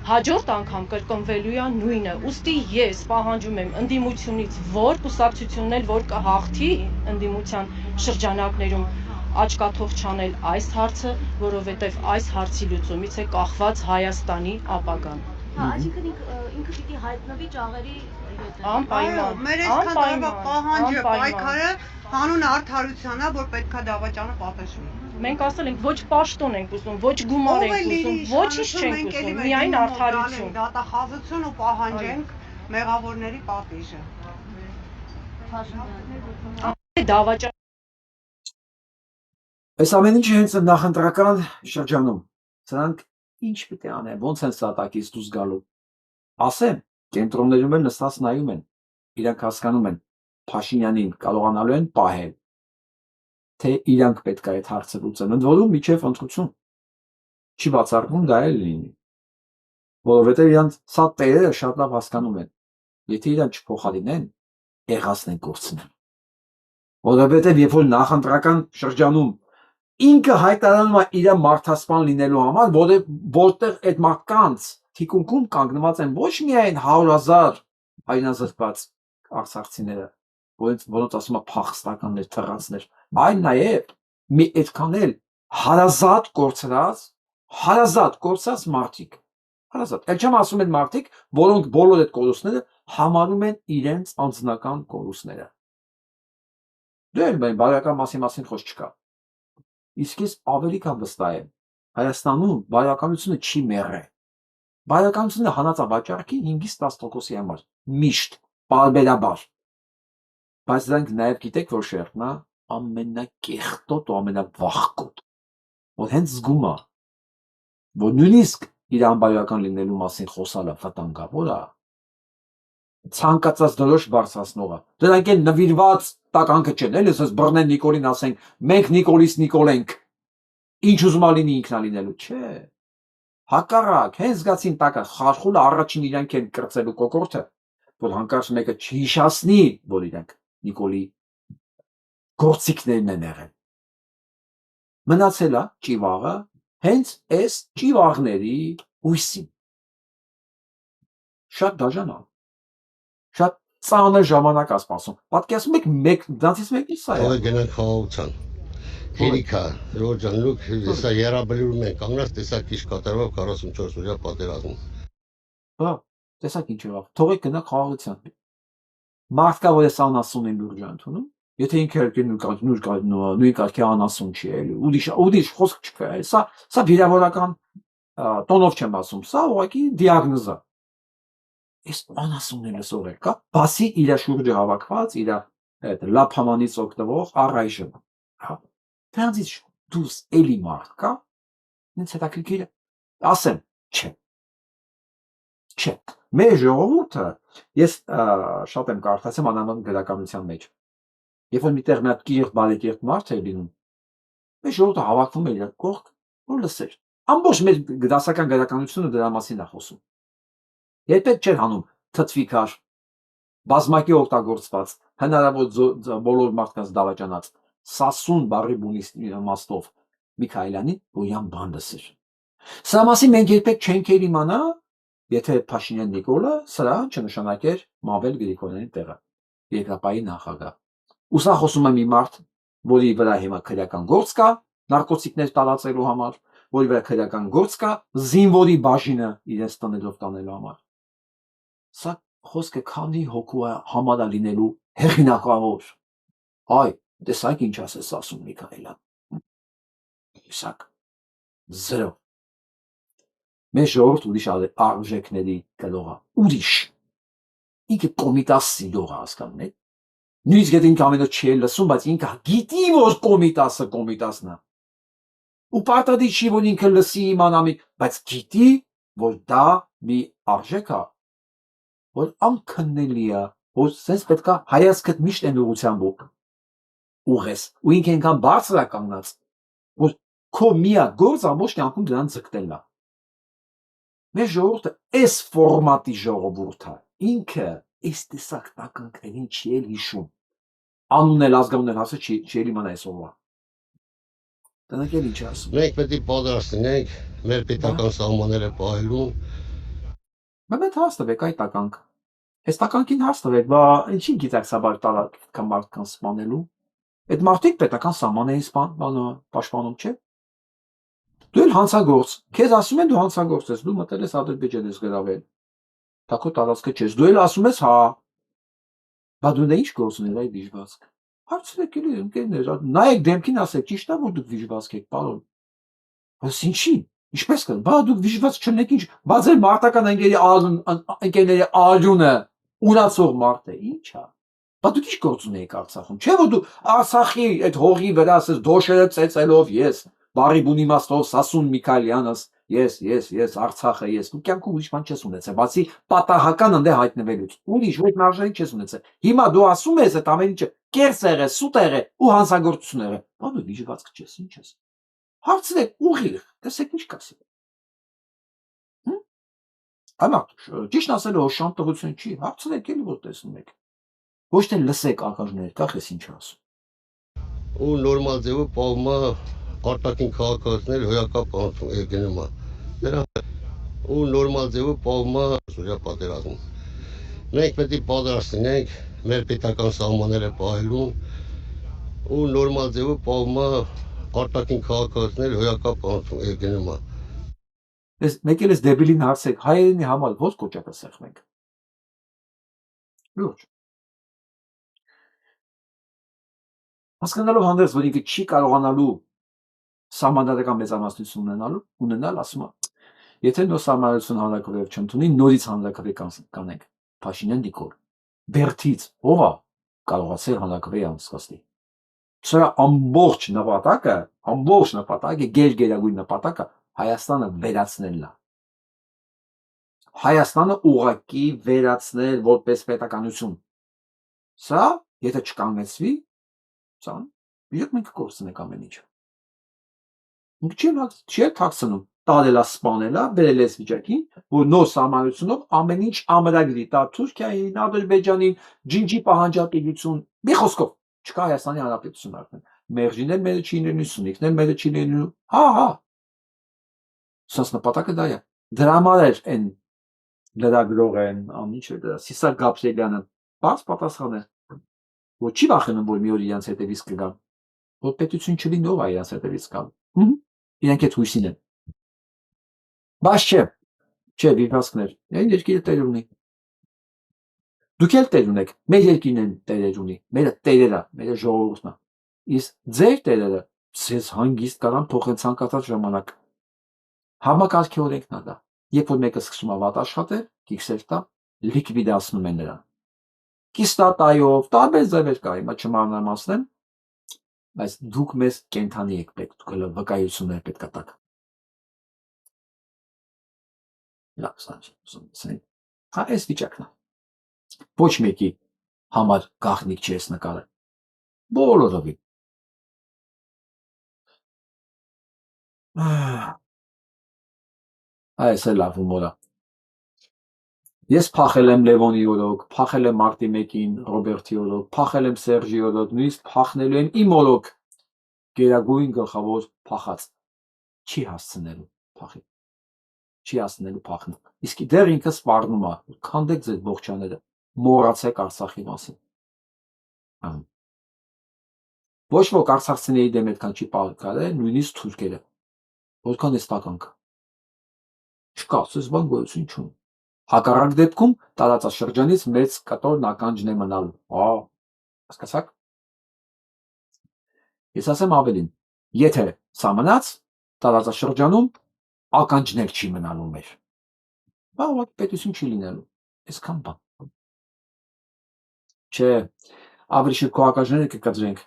հաջորդ անգամ կրկնվելու է նույնը։ Ուստի ես պահանջում եմ ընդդիմությունից, որ կուսակցությունն էլ որ կհաղթի ընդդիմության շրջանակներում աչքաթող չանել այս հարցը, որովհետև այս հարցի լուծումից է կախված Հայաստանի ապագան։ Այսինքն ինքը պիտի հայտնվի ճաղերի Անպայման։ Մեր այսքան տարվա պահանջը, պայքարը հանուն արդարությանա, որ պետքա դավաճանը պատժվի։ Մենք ասել ենք ոչ պաշտոն ենք ուզում, ոչ գումար ենք ուզում, ոչինչ չենք ուզում, միայն արդարություն։ Դատախազություն ու պահանջենք մեղավորների պատիժը։ Դավաճան։ Այս ամեն ինչը հենց նախընտրական շրջանում։ Սրանք ինչ պիտի անեն, ոնց են սատակից դուրս գալու։ Ասեմ, կենտրոններում են նստած նայում են, իրանք հասկանում են, Փաշինյանին կարողանալու են պահել, թե իրանք պետք է այդ հարցը լուծեն, ընդ որում միջև ընտրություն չի բացառվում դա էլ լինի, որովհետև իրանք սա տերերը շատ լավ հասկանում են, եթե իրանք չփոխարինեն, եղածն են կորցնել, որովհետև երբ որ նախընտրական շրջանում ինքը հայտարարում է իր մարդասպան լինելու համար, որտեղ այդ մարդկանց թիկունքում կանգնված են ոչ միայն 100,000 հայրենազրկված արցախցիները, որոնց ասում է փախստականներ, թռածներ, այլ նաև մի այդքան էլ հարազատ կորցրած մարդիկ, հարազատ, էլ չեմ ասում են մարդիկ, որոնք բոլոր այդ կորուստները համարում են իրենց անձնական կորուստները։ Դու էլ բարոյական մասին խոսք չկա։ Իսկ ես ավելի կան վստահ եմ, Հայաստանում բարոյականությունը չի մեռել։ Բարոյականությունը հանածավաճառքի 5-10%-ի համար, միշտ, պարբերաբար։ Բայց դրանք նաև գիտեք, որ շերտն է ամենակեղտոտ ու ամենավախկոտ, որ հենց զգում է, որ նույնիսկ իր անբարոյական լինելու մասին խոսալը վտանգավոր է, ցանկացած դրոշ բարձրացնողը, դրանք են նվիրված տականքը չեն, էլի ասես բռնեն Նիկոլին ասենք, մենք Նիկոլից Նիկոլ ենք, ինչ ուզում լինի ինքնա լինելու, չէ, հակառակ, հենց զգացին տակը, խարխուլը առաջին իրանք են կրծելու կոկորդը, որ հանկարծ մեկը չհիշացնի, որ իրանք Նիկոլի գործիքներն են եղել։ Մնացել է ճիվաղը հենց այս ճիվաղների հույսին։ Շատ դաժան է, շատ ծանր ժամանակ է սպասում։ Պատկերացնում եք դրանցից մեկն սա է։ Թող գնանք խաղաղության։ Հերիքա, Ժորժան, լուք, հեսա երաբլուրում են կանգնած, տեսակ ինչ կատարվավ 44 օրյա պատերազմում։ Բա, տեսակ ինչ եղավ։ Թողեք գնանք խաղաղության։ Մարդկա որ էս անասունին լուրջ ընդունում, եթե ինքը նույն կարգի անասուն չի էլի, ուրիշ խոսք չկա, սա վիրավորական տոնով չեմ ասում, սա ուղղակի դիագնոզ է։ Այս անասունն էլ սովորել կա, բասի իր շուրջը հավաքված, իր լափամանից օգտվող առայժմ։ Դրանցից դուրս էլի մարդ կա, ինձ հետաքրքիր է, ասեմ, չէ, մեր ժողովուրդը, ես շատ եմ կարդացել անանուն գրականության մեջ, երբ որ միտեղ մի հատ կիրթ բարեկիրթ մարդ է լինում, մեր ժողովուրդը հավաքվում է իր կողք, որ լսեր։ Ամբողջ մեր դասական գրականությունը դրա մասին է խոսում։ Երբեք չէր հանում թթվիկար, բազմակի օգտագործված, հնարավոր բոլոր մարդկանց դավաճանած, Սասուն բարի բունի իմաստով Միքայելյանի բոյան բան լսեր։ Սրա մասին մենք երբեք չենք իմանա, եթե Փաշինյան Նիկոլը սրա չնշանակեր Մավել Գրիգորյանի տեղը, երկրապահի նախագահ։ Ու սա խոսում է մի մարդ, որի վրա հիմա քրեական գործ կա, նարկոտիկներ տարածելու համար, որի վրա քրեական գործ կա, զինվորի բաժինը իրենց տնելով տանելու համար։ Սա խոսքը քանի հոգու համար է լինելու հեղինակավոր։ Այ, տեսակ ինչ ասես ասում Միքայելյան։ Տեսակ, զրո։ Մեր ժողովուրդ ուրիշ արժեքների կրող է, ուրիշ։ Ինքը կոմիտաս սիրող է, հասկանում եք։ Նույնիսկ եթե ինքը ամենը չի լսում, բայց ինքը գիտի, որ կոմիտասն է։ Ու պարտադիր չի, որ ինքը լսի իմանա, բայց գիտի, որ դա մի արժեք է, որ անքննելի է, որ սենց պետք է հայացքդ միշտ այն ուղղությամբ ուղես, ու ինքը այնքան բարձր է կանգնած, որ քո միակ գործ ամբողջ կյանքում դրան ձգտելն է։ Մեր ժողովուրդը այս ֆորմատի ժողովուրդ է, ինքը այս տեսակ տականքներին չի էլ հիշում, անուն էլ ազգանուն էլ հասը չի էլ իմանա այս օրվա։ Տնակ էլ ինչ ասում։ Մենք պետք է պատրաստ լինենք մեր պետական սահմանները պահելու։ Մենք հարց տվեք այդ տականք։ Այս տականքին հարց տվեք, բա ինչի գիտեք սա բարդ մարդկանց սպանելու։ Այդ մարդիկ պետական սահմաններին պաշտպանում չէ։ Դու էլ հանցագործ, քեզ ասում են դու հանցագործ ես, դու մտել ես Ադրբեջան ես գրավել։ Դա քո տարածքը չես, դու էլ ասում ես հա։ Բա դու դա ինչ գործ ուներ այ դիժվածք։ Հարցրեք էլի ընկերներ, նայեք դեմքին ասեք, ճիշտ է որ դուք դիժվածք եք, պարոն։ Բայց ինչի։ Ինչպես կա, բա դուք դիժվածք չնեք ինչ, բա ձեր մարտական ընկերների արյունը ունացող մարդ է, ինչ է։ Բա դուք ինչ գործ ունեիք Արցախում։ Չէ՞ որ դու Արցախի այդ հողի վրա ասես դոշերը ծեծելով ես բարի բուն իմաստով Սասուն Միքայելյանս, ես Արցախը ես, դու կյանքում ուրիշ բան չես ունեցել, բացի պատահական ընդ հայտնվելուց, ուրիշ ոչ մարժային չես ունեցել։ Հիմա դու ասում ես այդ ամեն ինչը կերս եղե, սուտ եղե ու հանցագործություն եղե, բա դու դիժվածք չես, ինչ ես։ Հարցրեք ուղիղ, տեսեք ինչ կասի։ Այո, ճիշտ ասելով շան տղություն չի, հարցրեք էլի որ տեսնում եք։ Ոչ թե լսեք ակաժներ, կախ ես ինչ ասում։ Ու նորմալ ձևով պահումա արտաքին քաղաքացիներ հոյակապ գնում է։ Դրանք ու նորմալ ձևով պահումա սուրյա պատերազմում։ Մենք պետք է պատրաստ լինենք մեր պետական սահմանները պահելու ու նորմալ ձևով պահումա արտաքին քաղաքացիներ հոյակապ գնում է։ Մեկ էլ ես դեբիլին հարցեք, հայերենի համար ո՞ց կոճակը սեղմենք։ Լուրջ։ Հասկանալով հանդերձ, որ ինքը չի կարողանալու սահմանադրական մեծամասնություն ունենալ, ասում է, եթե նոր սահմանադրություն հանրաքվեով չընդունի, նորից հանրաքվե կանենք։ Փաշինյան Նիկոլ, Բերդից, ով է կարողացել հանրաքվեի անցկացնել։ Սրա ամբողջ նպատակը, գերագույն նպատակը Հայաստանը վերացնելն է։ Հայաստանը ուղղակի վերացնել որպես պետականություն։ Սա, եթե չկանգնեցվի, սա իրոք մենք կորցնենք ամեն ինչ։ Մենք չի թաքցնում, տարելա սպանելա, բերել այս վիճակին, որ նոր սահմանությունով ամեն ինչ ամրագրի, տա Թուրքիային, Ադրբեջանին, ջինջի պահանջատիրություն, մի խոսքով, չկա Հայաստանի Հանրապետություն արդեն։ Մերժին էլ մերը չի լինելու, սունիկն էլ մերը չի լինելու։ Հա։ Սրանց նպատակը դա է։ Դրա համար էր այն լրագրող են, ինչ է դա, Սիսակ Գաբրիելյանը, բաց պատասխան է, որ չի վախենում, որ մի օր իրանց հետևից կգան, որ պետություն չլինի, ով է իրանց հետևից գան։ Իրանք այդ հույսին են։ Բայց չէ, վիպասկներ, այն երկիրը տեր ունի։ Դուք էլ տեր ունեք, մեր երկիրն են տերեր ունի, մերը տերերը, մերը ժողովուրդն է։ Իսկ ձեր տերերը ձեզ հանգիստ կարան թողեն ցանկացած ժամանակ։ Համակարգի օրենքն է դա։ Երբ որ մեկը սկսում է վատ աշխատել, կիքսեր տա, լիկվիդացնում են նրան։ Կիստատայով, տարբեր ձևեր կա, հիմա չմանրամասնեմ, բայց դուք մեզ կենթանի եք պետք, դուք վկայություններ պետք է տաք։ Հա, այս վիճակն է։ Ոչ մեկի համար գաղտնիք չի ես նկարը։ Բոլորովին։ Այս է լավ հումոր է։ Ես փախել եմ Լևոնի օրոք, փախել եմ մարտի 1-ին Ռոբերտի օրոք, փախել եմ Սերժի օրոք, նույնիսկ փախնելու եմ իմ օրոք գերագույն գլխավոր փախած։ Չի հասցնելու փախի։ Չի հասցնելու փախն։ Իսկ դեռ ինքը սպառնում է, քանդեք ձեր ողջաները, մոռացեք Արցախի մասին։ Ոչ ոք արցախցիների դեմ այդքան չի պայքարել, նույնիսկ թուրքերը։ Որքան է տականք։ Չկա, ասես բան գոյություն չունի։ Հակառակ դեպքում տարածաշրջանից մեծ կտոր ականջն է մնալու։ Հասկացաք։ Ես ասեմ ավելին, եթե սա մնաց, տարածաշրջանում ականջներ չի մնալու մեր։ Ուղղակի պետություն չի լինելու։ Այսքան բան։ Չէ, ավելի շուտ քո ականջները կկտրենք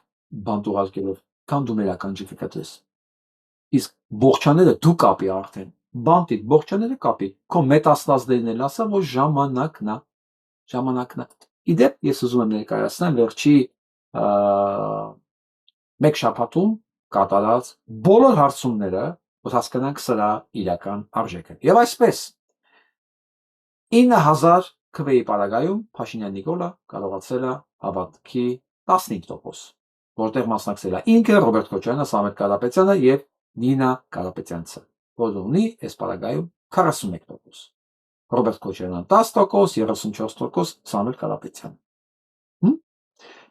բանտ ուղարկելով, քան դու մեր ականջը կկտրես։ Իսկ ողջաները դու կապի արդեն։ Բանտիկ ողջաները կապի, քո մետաստազներն էլ ասա, որ ժամանակն է։ Իդեպ ես ուզում եմ ներկայացնել վերջի մեկ շաբաթում կատարած բոլոր հարցումները, որ հասկանանք սրա իրական արժեքը։ Եվ այսպես 9000 քվեի պարագայում Փաշինյան Նիկոլը կարողացել է հավատքի 15%, որտեղ մասնակցել է ինքը, Ռոբերտ Քոչարյանը, Սամվել Կարապետյանը եւ Նինա Կարապետյանցը, որը ունի այս պարագայում 41%։ Ռոբերտ Քոչարյանը 10%, 34% Սամվել Կարապետյանը։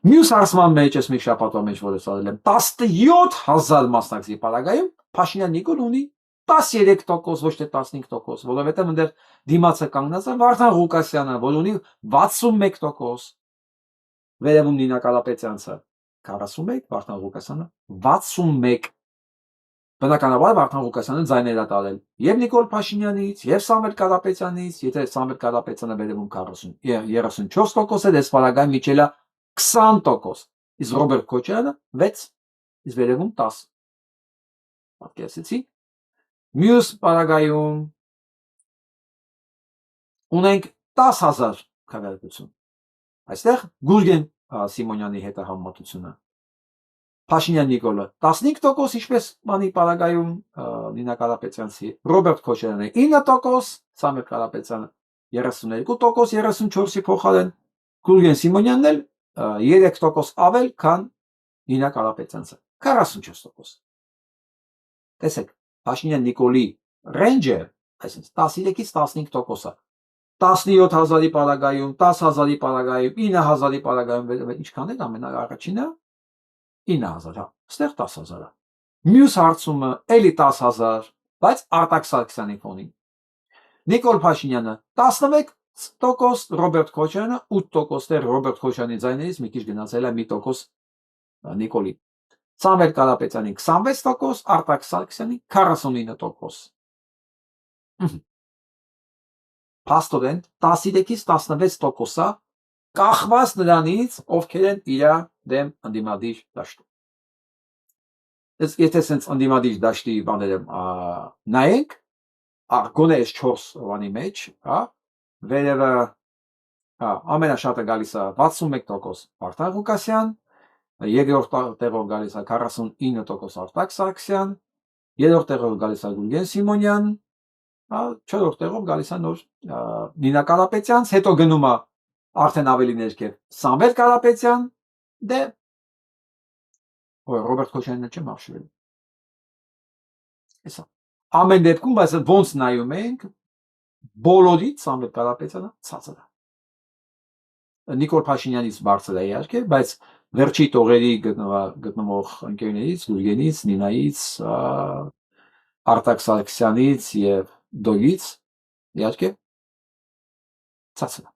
Մյուս հարցման մեջ ես մի շաբաթվա մեջ որ ես արել եմ 17000 մասնակցի պարագայում Փաշինյան Նիկոլ ունի 13%, ոչ թե 15%, որովհետև այնտեղ դիմացը կանգնած է Վարդան Ղուկասյանը, որ ունի 61%, վերևում Նինա Կարապետյանցը 41, Վարդան Ղուկասյանը 61։ Բնականաբար Վարդան Ղուկասյանը ձայներ է տարել եւ Նիկոլ Փաշինյանից, եւ Սամվել Կարապետյանից, եթե Սամվել Կարապետյանը վերևում 34% է, դες պարագայում միջել է 20%, իսկ Ռոբերտ Քոչարյանը 6, իսկ վերևում 10։ Պատկերացեցի։ Մյուս պարագայում ունենք 10000 քվեարկություն։ Այստեղ Գուրգեն Սիմոնյանի հետ է համեմատությունը։ Փաշինյան Նիկոլը 15%, ինչպես բանի պարագայում Նինա Կարապետյանցի, Ռոբերտ Քոչարյանը 9%, Սամվել Կարապետյանը 32%, 34-ի փոխարեն, Գուրգեն Սիմոնյանն էլ 3% ավել, քան Նինա Կարապետյանցը, 44%։ Տեսեք, Փաշինյան Նիկոլի ռենջը, այսինքն 13-ից 15% է։ 17000-ի պարագայում, 10000-ի պարագայում, 9000-ի պարագայում ինչքան է ամենաառաջինը 9000, հա, ստեղ 10000 է։ Մյուս հարցումը էլի 10000, բայց Արտակ Սարգսյանի ֆոնին։ Նիկոլ Փաշինյանը 16%, Ռոբերտ Քոչարյանը 8%, դեռ Ռոբերտ Քոչարյանի ձայներից մի քիչ գնացել է 1% Նիկոլի։ Սամվել Կարապետյանի 26%, Արտակ Սարգսյանի 49%։ Փաստորեն 13-ից 16%-ը կախված նրանից, ովքեր են իր դեմ ընդդիմադիր դաշտում։ Եթե sense անդիմադիր դաշտի բաները նայենք, գոնե այս 4 բանի մեջ, հա, վերևը ամենաշատը գալիս է 61% Վարդան Ղուկասյան, երկրորդ տեղով գալիս է 49% Արտակ Սարգսյան, երրորդ տեղով գալիս է Գուրգեն Սիմոնյան, չորրորդ տեղով գալիս է նոր Նինա Կարապետյան, հետո գնում է արդեն ավելի ներքև Սամվել Կարապետյան, դե Ռոբերտ Քոչարյանը չեմ հաշվել։ Հեսա։ Ամեն դեպքում, բայց ոնց նայում ենք, բոլորից Սամվել Կարապետյանը ցածր է։ Նիկոլ Փաշինյանից բարձր է իհարկե, բայց վերջի տողերի գտնվող ընկերներից, Գուրգենից, Նինայից, Արտակ Սարգսյանից եւ Դոգից իհարկե ցածր է։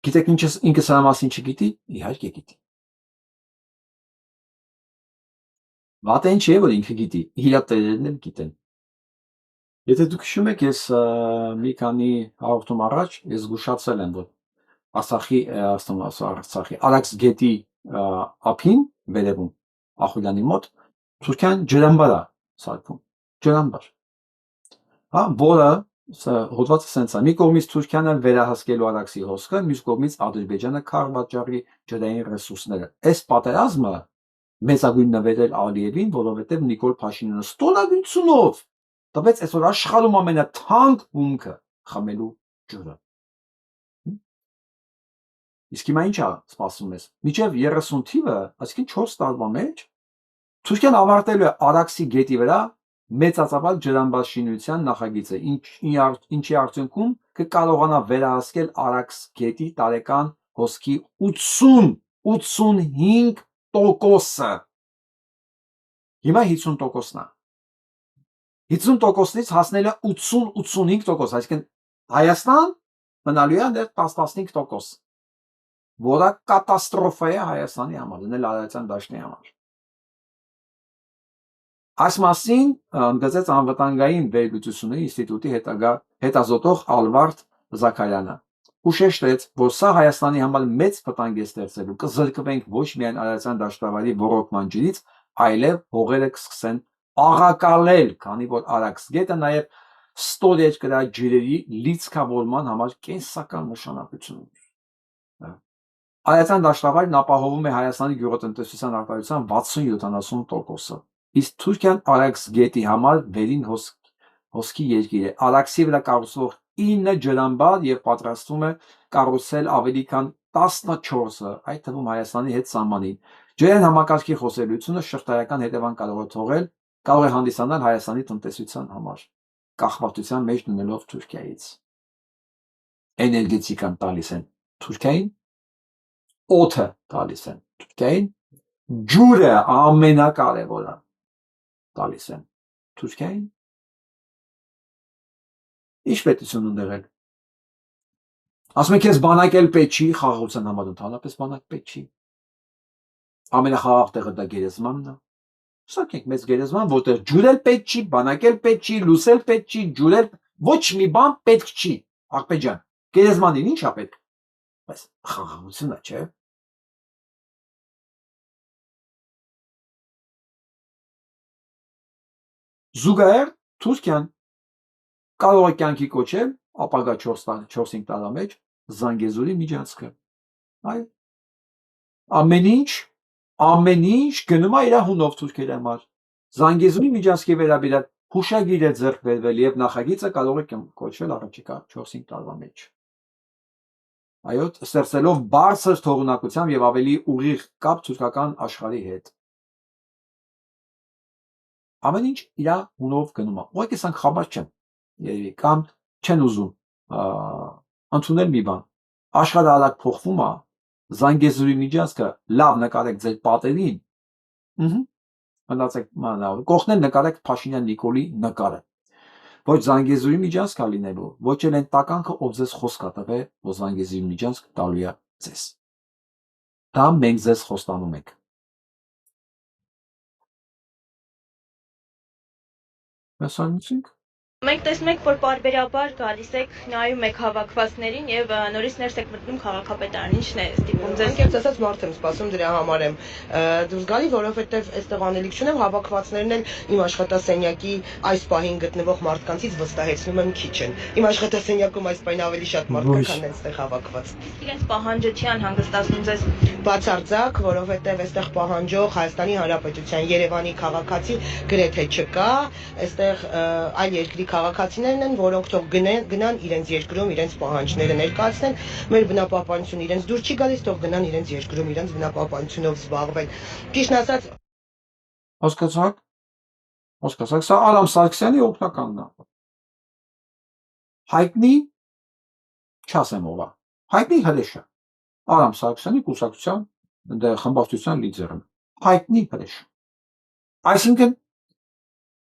Գիտեք ինչ ինքը սրա մասին չգիտի, իհարկե գիտի։ Վատը ինչ է, որ ինքը գիտի, իր տերերն էլ գիտեն։ Եթե դուք հիշում եք, ես մի քանի հաղորդում առաջ ես զգուշացել եմ, որ Արցախի Արաքս գետի ափին վերևում Ախուլյանի մոտ Թուրքիան ջրամբար է սարքում, ջրամբար։ Հա, որը հոդվածը սենց է, մի կողմից Թուրքիանը վերահսկելու Արաքսի հոսքը, մյուս կողմից Ադրբեջանը քարվաճառի ջրային ռեսուրսները։ Այս պատերազմը մեծագույն նվերել Ալիևին, որովհետև Նիկոլ Փաշինյանը ստորագրությունով տվեց այսօր աշխարհում ամենաթանկ հումքը խմելու ջուրը։ Իսկ հիմա ինչ է սպասում ես։ Մինչև 30 թիվը, այսինքն 4 տարվա մեջ Թուրքիան ավարտելու է Արաքսի գետի վրա մեծածավալ ջրամբարշինության նախագիծը, ինչի արդյունքում կկարողանա վերահսկել Արաքս գետի տարեկան հոսքի 80-85%-ը։ Հիմա 50%-ն է։ 50%-ից հասնել է 80-85%, այսինքն Հայաստան մնալու է դեռ 10-15%, որը կատաստրոֆա է Հայաստանի համար, դնել Արարատյան դաշտի համար։ Այս մասին ընդգծեց անվտանգային վերլուծությունների ինստիտուտի հետազոտող Ալվարդ Զաքարյանը ու շեշտեց, որ սա Հայաստանի համար մեծ վտանգ է ստեղծելու, կզրկվենք ոչ միայն Արարատյան դաշտավարի ոռոգման ջրից, այլև հողերը կսկսեն աղակալել, քանի որ Արաքս գետը նաև ստորերկրյա ջրերի լիցքավորման համար կենսական նշանակություն ունի։ Արարատյան դաշտավարն ապահովում է Հայաստանի գյուղատնտեսության արտադրության 60-70%-ը, իսկ Թուրքիան Արաքս գետի համար վերին հոսքի երկիր է։ Արաքսի վրա կառուցվող 9 ջրամբար եւ պատրաստվում է կառուցել ավելի քան 14-ը, այդ թվում Հայաստանի հետ սահմանին։ Ջրային համակարգի խոսելությունը շղթայական հետևանք կարող է հանդիսանալ Հայաստանի տնտեսության համար, կախվածության մեջ դնելով Թուրքիայից։ Էներգետիկան տալիս են Թուրքիային, օդը տալիս են Թուրքիային, ջուրը ամենակարևորը տալիս են Թուրքիային։ Ինչ պետություն ընդեղել։ Ասում եք, ես բանակ էլ պետք չի, խաղաղության համար ընդհանրապես բանակ պետք չի։ Ամենախաղաղ տեղը դա գերեզմանն է։ Սակենք մեծ գերեզման, որտեղ ջուր էլ պետք չի, բանակ էլ պետք չի, լույս էլ պետք չի, ջուր էլ ոչ մի բան պետք չի։ Աղբեջան, գերեզմանին ի՞նչ է պետք։ Բայց խաղաղությունը, չէ՞։ Զուգահեռ Թուրքիան կարող է կյանքի կոչել ապագա 4-5 տարվա մեջ Զանգեզուրի միջանցքը։ Այո։ Ամեն ինչ գնում է իր հունով թուրքերի համար։ Զանգեզուրի միջանցքի վերաբերյալ հուշագիր է ձեռք բերվել եւ նախագիծը կարող է կոչվել առաջիկա 4-5 տարվա մեջ։ Այո, ստեղծելով բարձր թողունակությամբ եւ ավելի ուղիղ կապ թուրքական աշխարհի հետ։ Ամեն ինչ իր հունով գնում է։ Ուղղակի սրանք խաբար չեն։ Երևի կամ չեն ուզում ընդունել մի բան։ Աշխարհը արագ փոխվում է, Զանգեզուրի միջանցքը լավ նկարեք ձեր պատերին։ Մնացեք մանավ, կողքնել նկարեք Փաշինյան Նիկոլի նկարը։ Ոչ Զանգեզուրի միջանցք է լինելու, ոչ էլ այն տականքը, ով ձեզ խոսք է տվել, որ Զանգեզուրի միջանցք տալու է ձեզ։ Դա մենք ձեզ խոստանում ենք։ Հասանցինք Մենք տեսնում ենք, որ պարբերաբար գալիս եք, նայում եք հավաքվածներին եւ նորից ներս եք մտնում քաղաքապետարան։ Ինչն է ստիպում ձեզ։ Անկեղծ ասած մարդ եմ սպասում, դրա համար եմ դուրս գալի, որովհետեւ այստեղ անելիք չունեմ, հավաքվածներն էլ իմ աշխատասենյակի այս պահին գտնվող մարդկանցից վստահեցնում եմ քիչ են։ Իմ աշխատասենյակում այս պահին ավելի շատ մարդ կա, քան այստեղ հավաքված։ Իսկ իրենց պահանջը չի անհանգստացնում ձեզ։ Բացարձակ, որովհետեւ այստեղ պահանջող Հայաստանի Հանրապետության Երևանի քաղաքացի գրեթե չկա, այստեղ այլ երկրի քաղաքացիներն են, որոնք թող գնան իրենց երկրում իրենց պահանջները ներկայացնեն, մեր բնապահպանությունը իրենց դուր չի գալիս, թող գնան իրենց երկրում իրենց բնապահպանությունով զբաղվեն։ Ճիշտն ասած, Հասկացաք, սա Արամ Սարգսյանի օգնականն է։ Հայտնի, չասեմ ով է, հայտնի հրեշը։ Արամ Սարգսյանի կուսակցության խմբակցության լիդերն։ Հայտնի հրեշ։ Այսինքն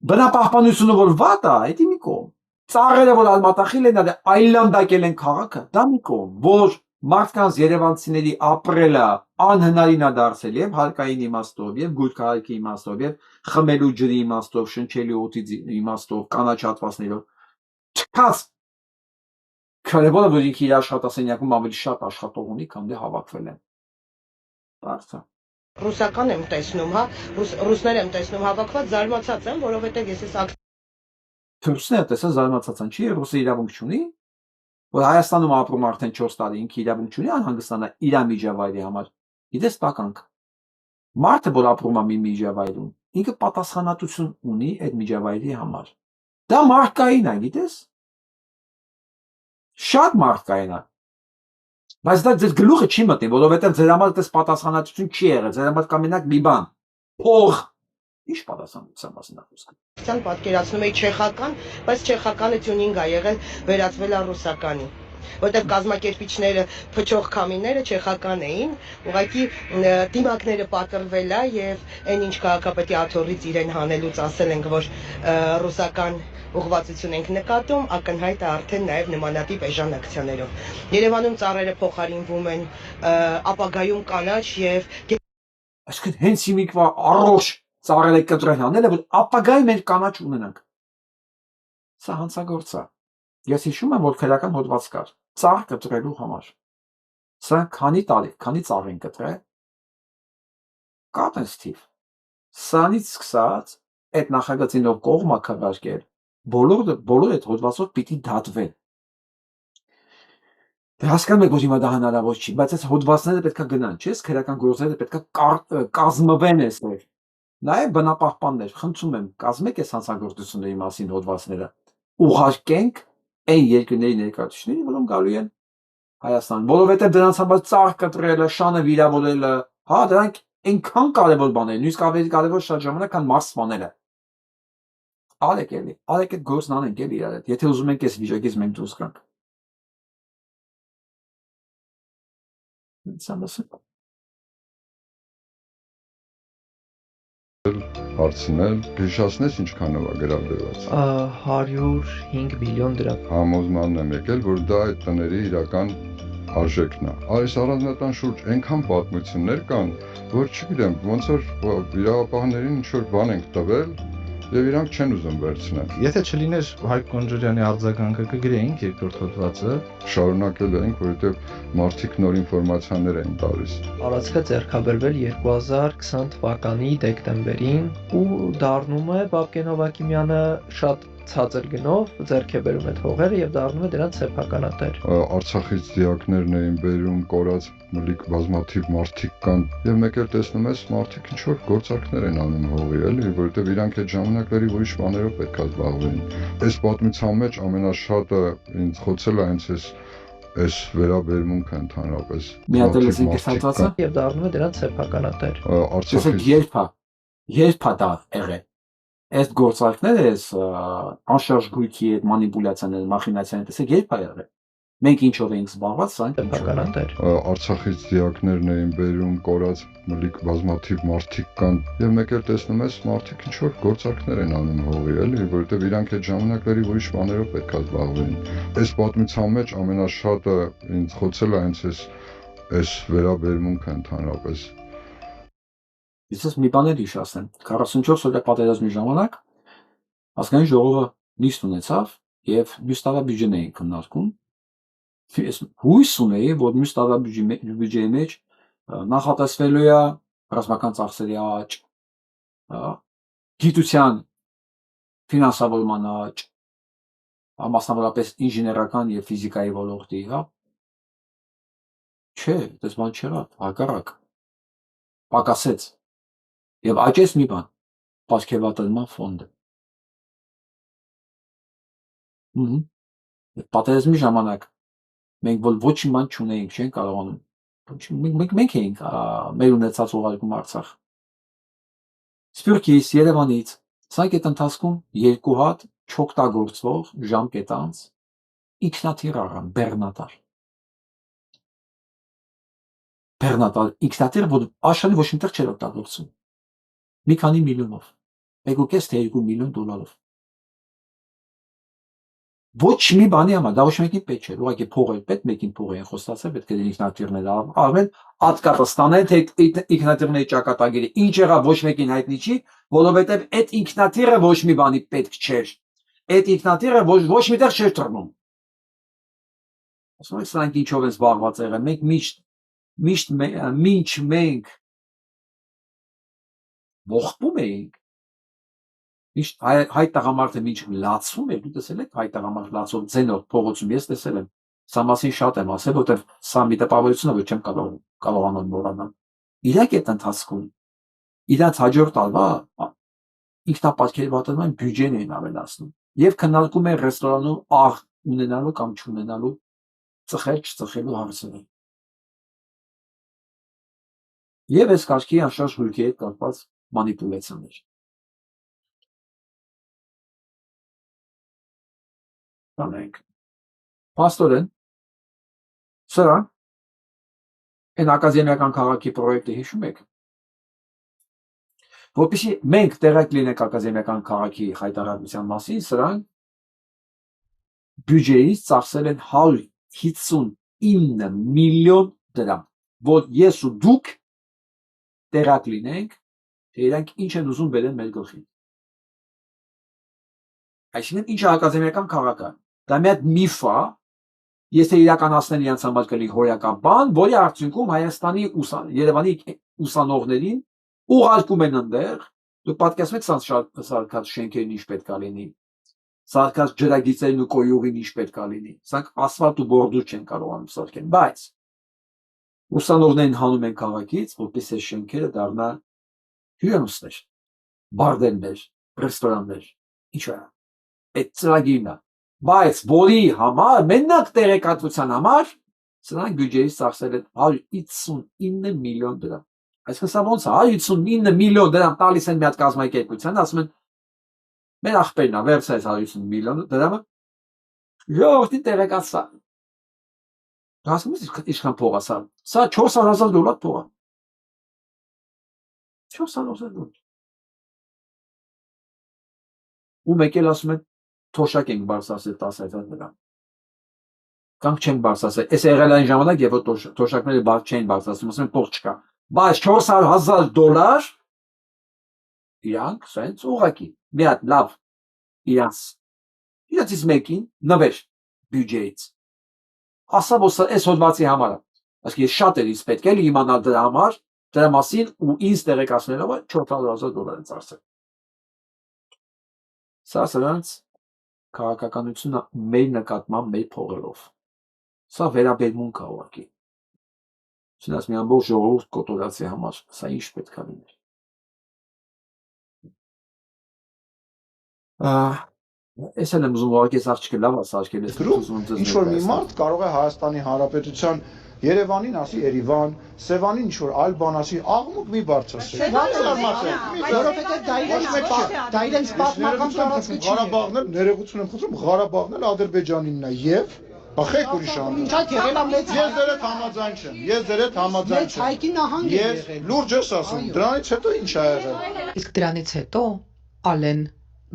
բնապահպանությունը որ վատ է, դա մի կողմ։ Ծառերը որ ալմատախիլ են, այլանդակել են քաղաքը, դա մի կողմ, որ մարդկանց երևանցիների ապրելը անհնարին է դարձել եւ հարկային իմաստով, եւ գույքահարկի իմաստով, եւ խմելու ջրի իմաստով, շնչելու օդի իմաստով, կանաչ հատվածներով։ Չկաց քարևորը որ ինքը իր աշխատասենյակում ավելի շատ աշխատող ունի, քան դե հավաքվել են։ Բարձր։ ռուսական եմ տեսնում, հա, ռուսներ եմ տեսնում հավաքված, զարմացած եմ, որովհետեւ ես այս Թուրքսները տեսա զարմացած են, չի ռուսը իրավունք չունի, որ Հայաստանում ապրում արդեն 4 տարի ինքը իրավունք չունի անհանգստանա իր միջավայրի համար։ Գիտես տականք։ Մարդը որ ապրում է մի միջավայրում, ինքը պատասխանատվություն ունի այդ միջավայրի համար։ Դա մարդկային է, գիտես։ Շատ մարդկային է։ Բայց դա ձեր գլուխը չի մտնի, որովհետև ձեր համար այդպես պատասխանատվություն չի եղել, ձեր համար կա մենակ մի բան։ Փող։ Ինչ պատասխանատվության մասին է խոսքը։ Պատկերացնում էի չեխական, բայց չեխականը տյունինգ է եղել, վերածվել է ռուսականի։ Որտեղ կազմակերպիչները փչող քամիները չեխական էին, ուղղակի դիմակները պատրվել է եւ այն ինչ քաղաքապետի աթոռից իրեն հանելուց ասել ենք, որ ռուսական ուղղվածություն ենք նկատում, ակնհայտ է արդեն նաեւ նմանատիպ էժան ակցիաներով։ Երևանում ծառերը փոխարինվում են ապագայում կանաչ եւ Այսինքն հենց հիմիկվա առողջ ծառերը կտրել անելը, որ ապագայի մեր կանաչ ունենանք։ Սա հանցագործ է։ Ես հիշում եմ, որ քրական հոդված կար ծառ կտրելու համար։ Սա քանի տարի, քանի ծառ են կտրել։ Կապ են ստիվ։ Սրանից սկսած այդ նախագծինով կողմա քվարկել, բոլոր այդ հոդվածով պիտի դատվեն։ Դե հասկանում եք, որ հիմա դա հնարավոր չի, բայց այս հոդվածները պետքա գնան, չէ՞, քրական գործերը պետքա կազմվեն այստեղ։ Նաև բնապահպաններ, խնդրում եմ, կազմեք այս հանցագործությունների մասին հոդվածները, ուղարկենք այն երկրների ներկայացուցիչներին, որոնք գալու են Հայաստան, որովհետև դրանց համար ծառ կտրելը, շանը վիրավորելը, հա, դրանք այնքան կարևոր բաներ են, նույնիսկ ավելի կարևոր շատ ժամանակ, քան մարդ սպանելը։ Արեք էլի, արեք այդ գործն անենք էլի իրար հետ, եթե ուզում ենք այս վիճակից մենք դուրս գանք։ Հարցնել, հիշացնես ինչքանով է գրավված։ 105 միլիոն դրամ։ Համոզմանն եմ եկել, որ դա այդ տների իրական արժեքն է։ Այս առանձնատան շուրջ այնքան պատմություններ կան, որ չգիտեմ, ոնց որ իրավապահներին ինչ որ բան ենք տվել եւ իրանք չեն ուզում վերցնել։ Եթե չլիներ Հայկ Կոնջորյանի արձագանքը կգրեինք երկրորդ հոդվածը, շարունակել ենք, որովհետեւ մարդիկ նոր ինֆորմացիաներ են տալիս։ Տարածքը ձեռքաբերվել 2020 թվականի դեկտեմբերին ու դառնում է Բաբկեն Հովակիմյանը շատ ցածր գնով ձեռք է բերում այդ հողերը եւ դառնում է դրանց սեփականատեր։ Արցախից դիակներն էին բերում, կորած մլիկ բազմաթիվ մարդիկ կան եւ մեկ էլ տեսնում ես մարդիկ ինչ որ գործարքներ են անում հողի, էլի, որովհետեւ իրանք այդ ժամանակների ուրիշ բաներով պետք է զբաղվեին։ Այս պատմության մեջ ամենաշատը ինձ խոցել է հենց այս վերաբերմունքը ընդհանրապես։ Միատելես ինքս հատվածը եւ դառնում է դրանց սեփականատեր։ Արցախից երբ է դա եղել։ Այս գործարքները, այս անշարժ գույքի այդ մանիպուլյացիաները, մախինացիաները, տեսեք երբ է եղել։ Մենք ինչով էինք զբաղված, սա սեփականատեր։ Արցախից դիակներն էին բերում, կորած մլիկ բազմաթիվ մարդիկ կան եւ մեկ էլ տեսնում ես մարդիկ ինչ որ գործարքներ են անում հողի, էլի, որովհետեւ իրանք այդ ժամանակների ուրիշ բաներով պետք է զբաղվեին։ Այս պատմության մեջ ամենաշատը ինձ խոցել է հենց այս վերաբերմունքը ընդհանրապես։ Ես մի բան էլ հիշացնեմ 44 օրյա պատերազմի ժամանակ ազգային ժողովը նիստ ունեցավ եւ մյուս տարվա բյուջեն էին քննարկում։ Ես հույս ունեի, որ մյուս տարվա բյուջեի մեջ նախատեսվելու է ռազմական ծախսերի աճ, գիտության ֆինանսավորման աճ, մասնավորապես ինժեներական եւ ֆիզիկայի ոլորտի, հա։ Չէ, դες բան չեղավ, հակառակ։ Պակասեց եւ աճեց մի բան՝ պատկերվածման ֆոնդը։ Պատերազմի ժամանակ մենք ոչ մի բան չունեինք, չենք կարողանում։ Մենք էինք մեր ունեցած ուղարկում Արցախ։ Սփյուռքից, Երևանից, սրանք այդ ընթացքում 2 հատ չօգտագործվող ժամկետանց ինքնաթիռ առան բեռնատար։ Բեռնատար ինքնաթիռ, որ աշխարհի ոչ միտեղ չէր օգտագործում։ Մի քանի միլիոնով, 1.5 թե 2 միլիոն դոլարով։ Ոչ մի բանի համար, դա ոչ մեկին պետք չէ, ուղղակի փող էր պետք, մեկին փող էին խոստացել, պետք է ինքնաթիռներ արվեն, ատկատը ստանեն, թե ինքնաթիռների ճակատագիրը ինչ եղավ ոչ մեկին հայտնի չի, որովհետև այդ ինքնաթիռը ոչ մի բանի պետք չէր։ Այդ ինքնաթիռը ոչ միտեղ չէր թռնում։ Ասում եք սրանք ինչով են զբաղված եղել, մենք մինչ մենք ողբում էինք, միշտ հայ տղամարդը մինչ լացում էր, դու տեսել եք հայ տղամարդ լացով ձենով փողոցում, ես տեսել եմ, սա մասին շատ եմ ասել, որտեղ սա մի տպավորություն է, որ չեմ կարողանում մոռանալ։ Իրանք այդ ընթացքում իրանց հաջորդ տարվա ինքնապատկերվածման բյուջեն էին ավելացնում եւ քննարկում են ռեստորանում աղ ունենալու կամ չունենալու ծխել չծխելու հարցերը։ Եվ այս կարգի անշարժ հույքի հետ կապված մանիպուլյացիաներ։ Անենք։ Պաստորեն, սրան, այն ակադեմիական քաղաքի պրոյեկտը հիշում եք, որպեսզի մենք տեղյակ լինենք ակադեմիական քաղաքի հայտարարության մասին, սրան բյուջեից ծախսել են 159 միլիոն դրամ, որ ես ու դուք տեղյակ լինենք, թե իրանք ինչ են ուզում բերեն մեր գլխին։ Այսինքն ինչ է ակադեմիական քաղաքը։ Դա մի հատ միֆ է, եթե իրականացնեն իրենց համար կլինի հոյական բան, որի արդյունքում Հայաստանի Երևանի ուսանողներին ուղարկում են այնտեղ, դուք պատկերացնում եք սարքած շենքերին ինչ պետք է լինի, սարքած ջրագիծերին ու կոյուղին ինչ պետք է լինի, սրանք ասֆալտ ու բորդուր չեն կարողանում սարքել, բայց ուսանողներին հանում են քաղաքից, որպես այս շենքերը դառնա հյուրանոցներ, բարդերներ, ռեստորաններ, ինչ է, այդ ծրագիրն է, բայց որի համար, մենակ տեղեկատվության համար, սրանք բյուջեից ծախսել են 159 միլիոն դրամ։ Այսինքն սա ոնց է, 159 միլիոն դրամ տալիս են մի հատ կազմակերպության, ասում են, մեր աղբերն է, վերցա այս 159 միլիոն դրամը, ժողովրդին տեղեկացա։ Ասում ես ինչքան փող է սա, սա 400,000 դոլար փող է։ 400,000 դոլար։ Ու մեկ էլ ասում են, թոշակ ենք բարձրացել 10,000 դրամ։ Կանք չենք բարձրացել։ Այս եղել այն ժամանակ, երբ որ թոշակները չէին բարձրացնում, ասում են փող չկա։ Բայց 400,000 դոլար իրանք սենց ուղղակի մի հատ լավ իրանցից մեկին նվեր բյուջեից։ Ասա որ այս հոդվածի համար է։ Այսինքն ես շատ էր ինձ պետք է իմանալ դրա համար, դրա մասին ու ինձ տեղեկացնելով 400,000 դոլար են ծախսել։ Սա սրանց քաղաքականությունը մեր նկատմամբ մեր փողերով։ Սա վերաբերմունք է ուղղակի։ Չնայած մի ամբողջ ժողովուրդ կոտորածի համար, սա ինչ պետք է լիներ։ Ես եմ ուզում ուղղակի աղջիկը լավ ասարկել ես ինչ որ մի մարդ կարող է Հայաստանի Հանրապետության Երևանին ասի Երևան, Սևանին ինչ որ այլ բան ասի, աղմուկ մի բարձրացրեք։ Դա իրենց պատմական տարածքը չի։ Ղարաբաղն էլ ներողություն եմ խնդրում, Ղարաբաղն էլ Ադրբեջանինն է եւ բախեք ուրիշ անդամ։ Ես դեր հետ համաձայն չեմ։ Ես դեր հետ համաձայն չեմ։ Հայկի նահանգ է եղել։ Ես լուրջ ես ասում, դրանից հետո ինչ ա եղել։ Իսկ դրանից հետո Ալեն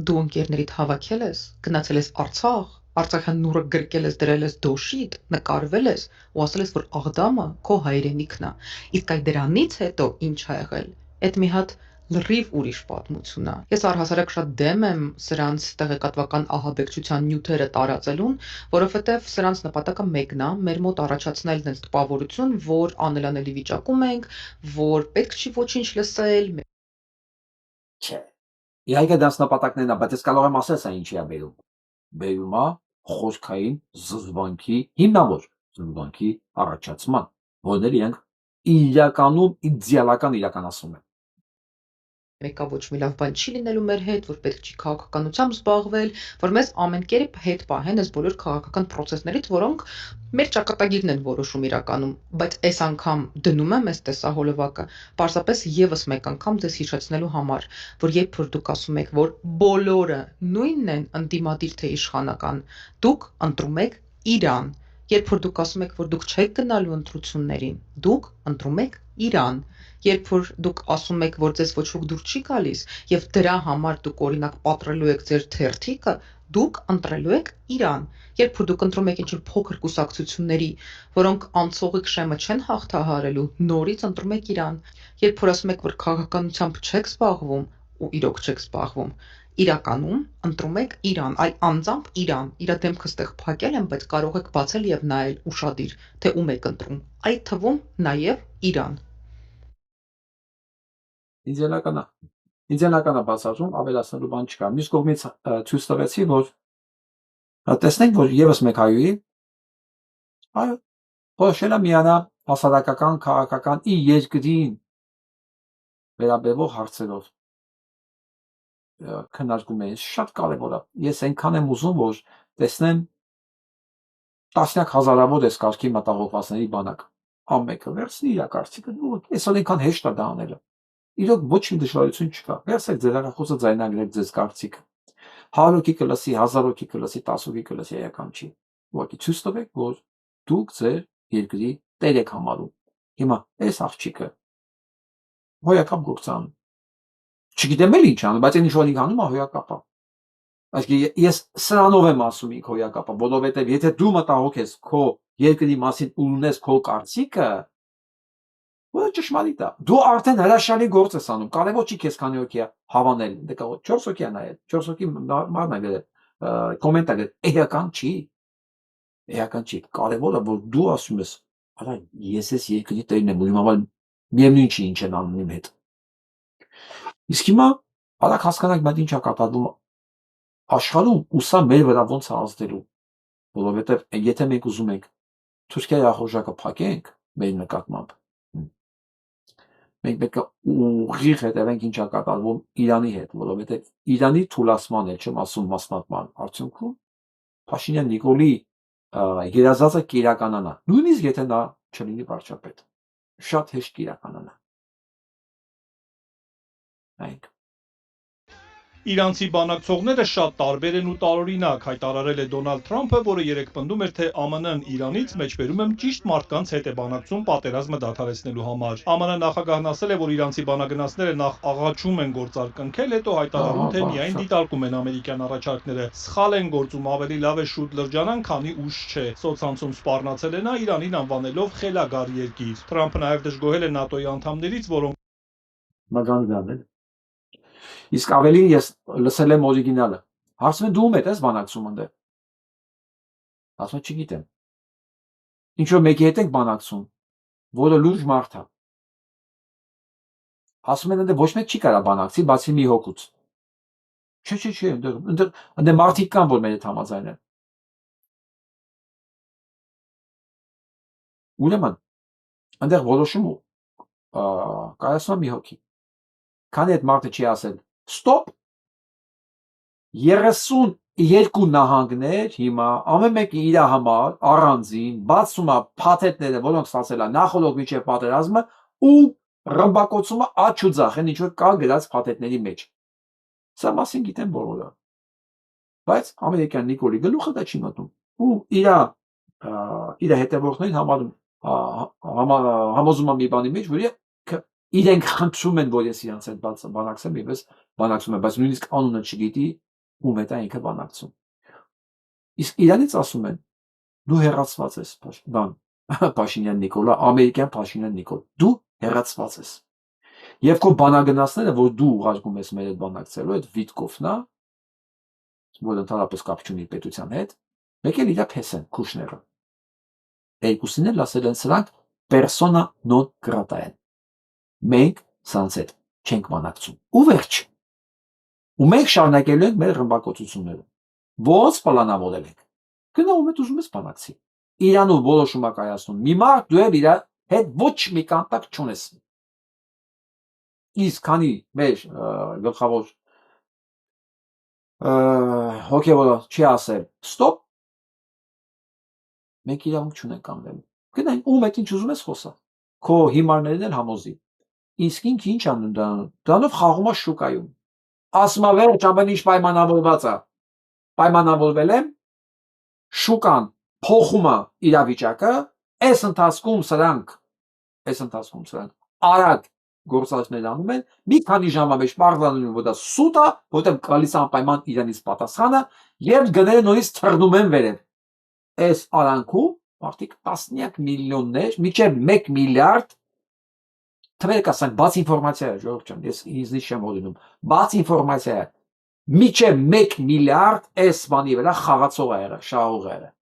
դու ընկերներիդ հավաքել ես, գնացել ես Արցախ, Արցախյան նուրը գրկել ես, դրել ես դոշիդ, նկարվել ես ու ասել ես, որ Աղդամը քո հայրենիքն է։ Իսկ այդ դրանից հետո ինչ ա եղել։ Այդ մի հատ լրիվ ուրիշ պատմություն է։ Ես առհասարակ շատ դեմ եմ սրանց տեղեկատվական ահաբեկչության նյութերը տարածելուն, որովհետև սրանց նպատակը մեկն է՝ մեր մոտ առաջացնել այնպես տպավորություն, որ անելանելի վիճակում ենք, որ պետք չի ոչինչ լսել։ Չէ։ Իհարկե դրանց նպատակներն է, բայց ես կարող եմ ասել սա ինչի է բերում։ Բերում է խոսքային զզվանքի, հիմնավոր զզվանքի առաջացման, որներ իրենք իրականում իդեալական իրականացում են։ Մեկը ոչ մի լավ բան չի լինելու մեր հետ, որ պետք չի քաղաքականությամբ զբաղվել, որ մեզ ամեն կերպ հետ պահեն այս բոլոր քաղաքական process-ներից, որոնք մեր ճակատագիրն են որոշում իրականում, բայց այս անգամ դնում եմ այս տեսահոլովակը, պարզապես եւս մեկ անգամ ձեզ հիշեցնելու համար, որ երբ որ դուք ասում եք, որ բոլորը նույնն են, ընդդիմադիր թե իշխանական, դուք ընտրում եք Իրան, երբ որ դուք ասում եք, որ դուք չեք գնալու ընտրություններին, դուք ընտրում եք Իրան, երբ որ դուք ասում եք, որ ձեզ ոչ ոք դուր չի գալիս եւ դրա համար դուք օրինակ պատրելու եք ձեր թերթիկը, դուք ընտրելու եք Իրան, երբ որ դուք ընտրում եք ինչ-որ փոքր կուսակցությունների, որոնք անցողիկ շեմը չեն հաղթահարելու, նորից ընտրում եք Իրան, երբ որ ասում եք, որ քաղաքականությամբ չեք զբաղվում ու իրոք չեք զբաղվում, իրականում ընտրում եք Իրան, այ անձամբ Իրան, իր դեմքը ստեղ փակել եմ, բայց կարող եք բացել եւ նայել ուշադիր, թե ում եք ընտրում, այդ թվում նաեւ Իրան։ Ինձ բացառում ավելացնելու բան չկա։ Մյուս կողմից ցույց տվեցի, որ տեսնենք, որ եւս մեկ հայուի, այո, փոշելա միանա հասարակական, քաղաքական ի երկրին վերաբերող հարցերով քննարկում են, շատ կարևոր է։ Ես այնքան եմ ուզում, որ տեսնեմ տասնյակ հազարավոր այս կարգի մտահոգվածների բանակ։ Ամենը վերցնի իր կարծիքը, ու այսօր այնքան հեշտ է դա անելը։ Իրոք ոչ մի դժվարություն չկա։ Վերցեք ձեր հեռախոսը, ձայնագրեք ձեզ կարծիքը։ 100 հոգի կլսի, 1000 հոգի կլսի, 10 հոգի կլսի, էական չի։ Ուղղակի ցույց տվեք, որ դուք ձեր երկրի տեր եք համարում։ Հիմա այս աղջիկը հոյակապ գործան։ Չգիտեմ էլ ինչ անում, բայց այն ինչ որ ինք անում է հոյակապ է։ Այսինքն ես սրանով եմ ասում ինք հոյակապ է, որովհետև եթե դու մտահոգ ես քո երկրի մասին ու ունես քո կարծիքը, որը ճշմարիտ է, դու արդեն հրաշալի գործ ես անում։ Կարևոր չի քեզ քանի հոգի է հավանել, դե 4 հոգի է նայել, 4 հոգի մարդ է գրել, կոմենտ է գրել, էական չի։ Էական չի։ Կարևորը որ դու ասում ես, արա ես ես երկրի տերն եմ, ու հիմա միևնույն չի ինչ են անում իմ հետ։ Իսկ հիմա արագ հասկանանք, բայց ինչա կատարվում աշխարհում, ու սա մեր վրա ոնց է ազդելու, որովհետև եթե մենք ուզում ենք Թուրքիայի ախորժակը փակենք մեր նկատմամբ, մենք պետք է ուղիղ հետևենք ինչա կատարվում Իրանի հետ, որովհետև Իրանի թուլացման էլ չեմ ասում մասնատման արդյունքում Փաշինյան Նիկոլի երազածը կիրականանա, նույնիսկ եթե նա չլինի վարչապետ, շատ հեշտ կիրականանա։ Այնք Իրանցի բանակցողները շատ տարբեր են ու տարօրինակ, հայտարարել է Դոնալդ Թրամփը, որը երեկ պնդում էր, թե ԱՄՆ-ն Իրանից մեջբերում եմ ճիշտ մարդկանց հետ է բանակցում պատերազմը դադարեցնելու համար։ ԱՄՆ նախագահն ասել է, որ իրանցի բանագնացները նախ աղաչում են գործարք կնքել, հետո հայտարարում, թե միայն դիտարկում են ամերիկյան առաջարկները։ Սխալ են գործում, ավելի լավ է շուտ լրջանան, քանի ուշ չէ։ Սոցցանցում սպառնացել է նա Իրանին անվանելով խելագար երկիր։ Թրամփը նաև դժգոհել է ՆԱՏՕ-ի անդամներից, որոնք Իսկ ավելին ես լսել եմ օրիգինալը։ Հարցում են դու ում հետ ես բանակցում ընդե։ Ասում եմ չգիտեմ։ Ինչ որ մեկի հետ եք բանակցում, որը լուրջ մարդ է։ Ասում են ընդե ոչ մեկ չի կարա բանակցի, բացի մի հոգուց։ Չէ, ընդե մարդիկ կան, որ մեր հետ համաձայն են։ Ուրեմն, այնտեղ որոշում կայացնում մի հոգի։ Քանի այդ մարդը չի ասել ստոպ 32 նահանգներ հիմա ամեն մեկը իր համար առանձին բացում է փաթեթները, որոնք ստացել է նախորդ միջև պատերազմը ու ռմբակոծում է աչք ու ձախ, այն ինչ որ կա գրած փաթեթների մեջ։ Սա մասին գիտեն բոլորը։ Բայց ամերիկյան Նիկոլի գլուխը դա չի մտնում։ Ու իր հետևորդներին համոզում է մի բանի մեջ, որ իրենք խնդրում են, որ ես իրանց հետ բանակցեմ, եւ ես բանակցում եմ, բայց նույնիսկ անունը չգիտի ում հետ է ինքը բանակցում։ Իսկ Իրանից ասում են դու հեռացված ես, Փաշինյան Նիկոլա, ամերիկյան Փաշինյան Նիկոլ, դու հեռացված ես։ Եվ քո բանագնացները, որ դու ուղարկում ես մեր այդ բանակցելու, այդ Վիտկովն է, որ ընդհանրապես կապ չունի պետության հետ, մեկ էլ իր փես են Քուշները։ Երկուսին էլ ասել են սրանք persona non grata են։ Մենք սրանց հետ չենք բանակցում։ Ու վերջ։ Ու մենք շարունակելու ենք մեր ռմբակոծությունները։ Ոնց պլանավորել ենք։ Գնալու եք ուզում ես բանակցի։ Իրանով որոշում է կայացնում։ Մի մարդ դու էլ իր հետ ոչ մի կոնտակտ չունես։ Իսկ քանի մեր գլխավոր հոգևորը չի ասել ստոպ, մենք իրավունք չունենք անվելու։ Գնանք ում հետ ինչ ուզում ես խոսա։ Քո հիմարներն էլ համոզի։ Իսկ ինքը ինչ անում դրանով խաղում է շուկայում։ Ասում է վերջ ամեն ինչ պայմանավորված է։ Պայմանավորվել եմ, շուկան փոխում է իրավիճակը, այս ընթացքում սրանք արագ գործարքներ անում են, մի քանի ժամվա մեջ պարզանում են, որ դա սուտ է, որտեղ գալիս է անպայման Իրանից պատասխանը եւ գները նորից թռնում են վերև։ Այս արանքում մարդիկ տասնյակ միլիոններ, մինչև 1 միլիարդ թվեր կասեն, բաց ինֆորմացիա է, ժողովուրդ ջան, ես ինձնից չեմ ողնում, բաց ինֆորմացիա է, մինչև 1 միլիարդ այս բանի վրա խաղացող է եղել, շահող է եղել,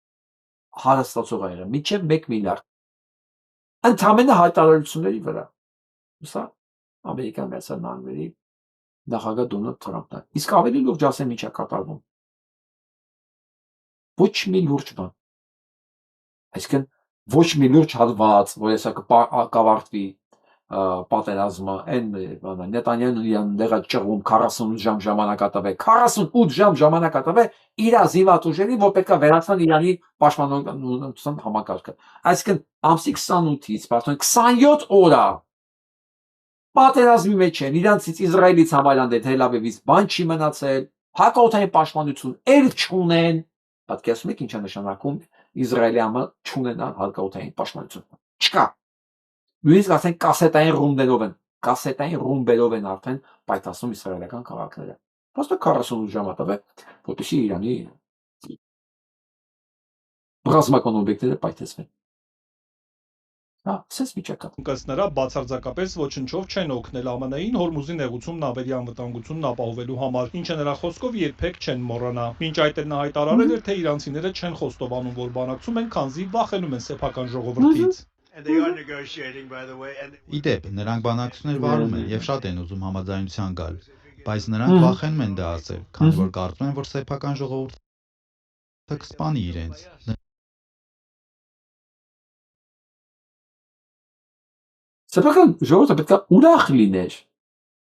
հարստացող է եղել, մինչև 1 միլիարդ։ Ընդամենը հայտարարությունների վրա։ Սա Ամերիկյան Միացյալ Նահանգների նախագահ Դոնալդ Թրամփն է։ Իսկ ավելի լուրջ ասեմ ինչ է կատարվում։ Ոչ մի լուրջ բան։ Այսինքն ոչ մի լուրջ հատված, որ հեսա կավարտվի պատերազմը, այն Նետանյահուն իրան դեղա ճղում 48 ժամ ժամանակատավե, 48 ժամ ժամանակատավե իր զինված ուժերի, որ պետք է վերացան Իրանի պաշտպանության համակարգը։ Այսինքն ամսի 28-ից արդեն 27 օր է պատերազմի մեջ են, իրանցից Իսրայելից Համալանդե Թել Ավիվից բան չի մնացել, հակաօդային պաշտպանություն էլ չունեն, պատկերացնում եք ինչ է նշանակում Իսրայելի համար չունենալ հակաօդային պաշտպանություն։ Չկա։ Նույնիսկ ասենք կասետային ռումբերով են արդեն պայթացնում իսրայելական քաղաքները։ Просто 48 ժամատավե, որպեսզի Իրանի ռազմական օբյեկտները պայթեցվեն։ Սենց վիճակա։ Կեսները բացարձակապես ոչնչով չեն օգնել ԱՄՆ-ին Հորմուզի նեղուցումն ավելի անվտանգությունն ապահովելու համար, ինչը նրա խոսքով երբեք չեն մոռանա։ Մինչ այդ էլ նա հայտարարել էր, թե իրանցիները չեն խոստովանում, որ բանակցում են, քանզի վախենում են սեփական ժողովրդից։ Իդեպ, նրանք բանակցություններ վարում են եւ շատ են ուզում համաձայնության գալ, բայց նրանք վախենում են դա ասել, քանի որ կարծում են, որ սեփական ժողովուրդը կսպանի իրենց։ Սեփական ժողովուրդը պետք է ուրախ լիներ,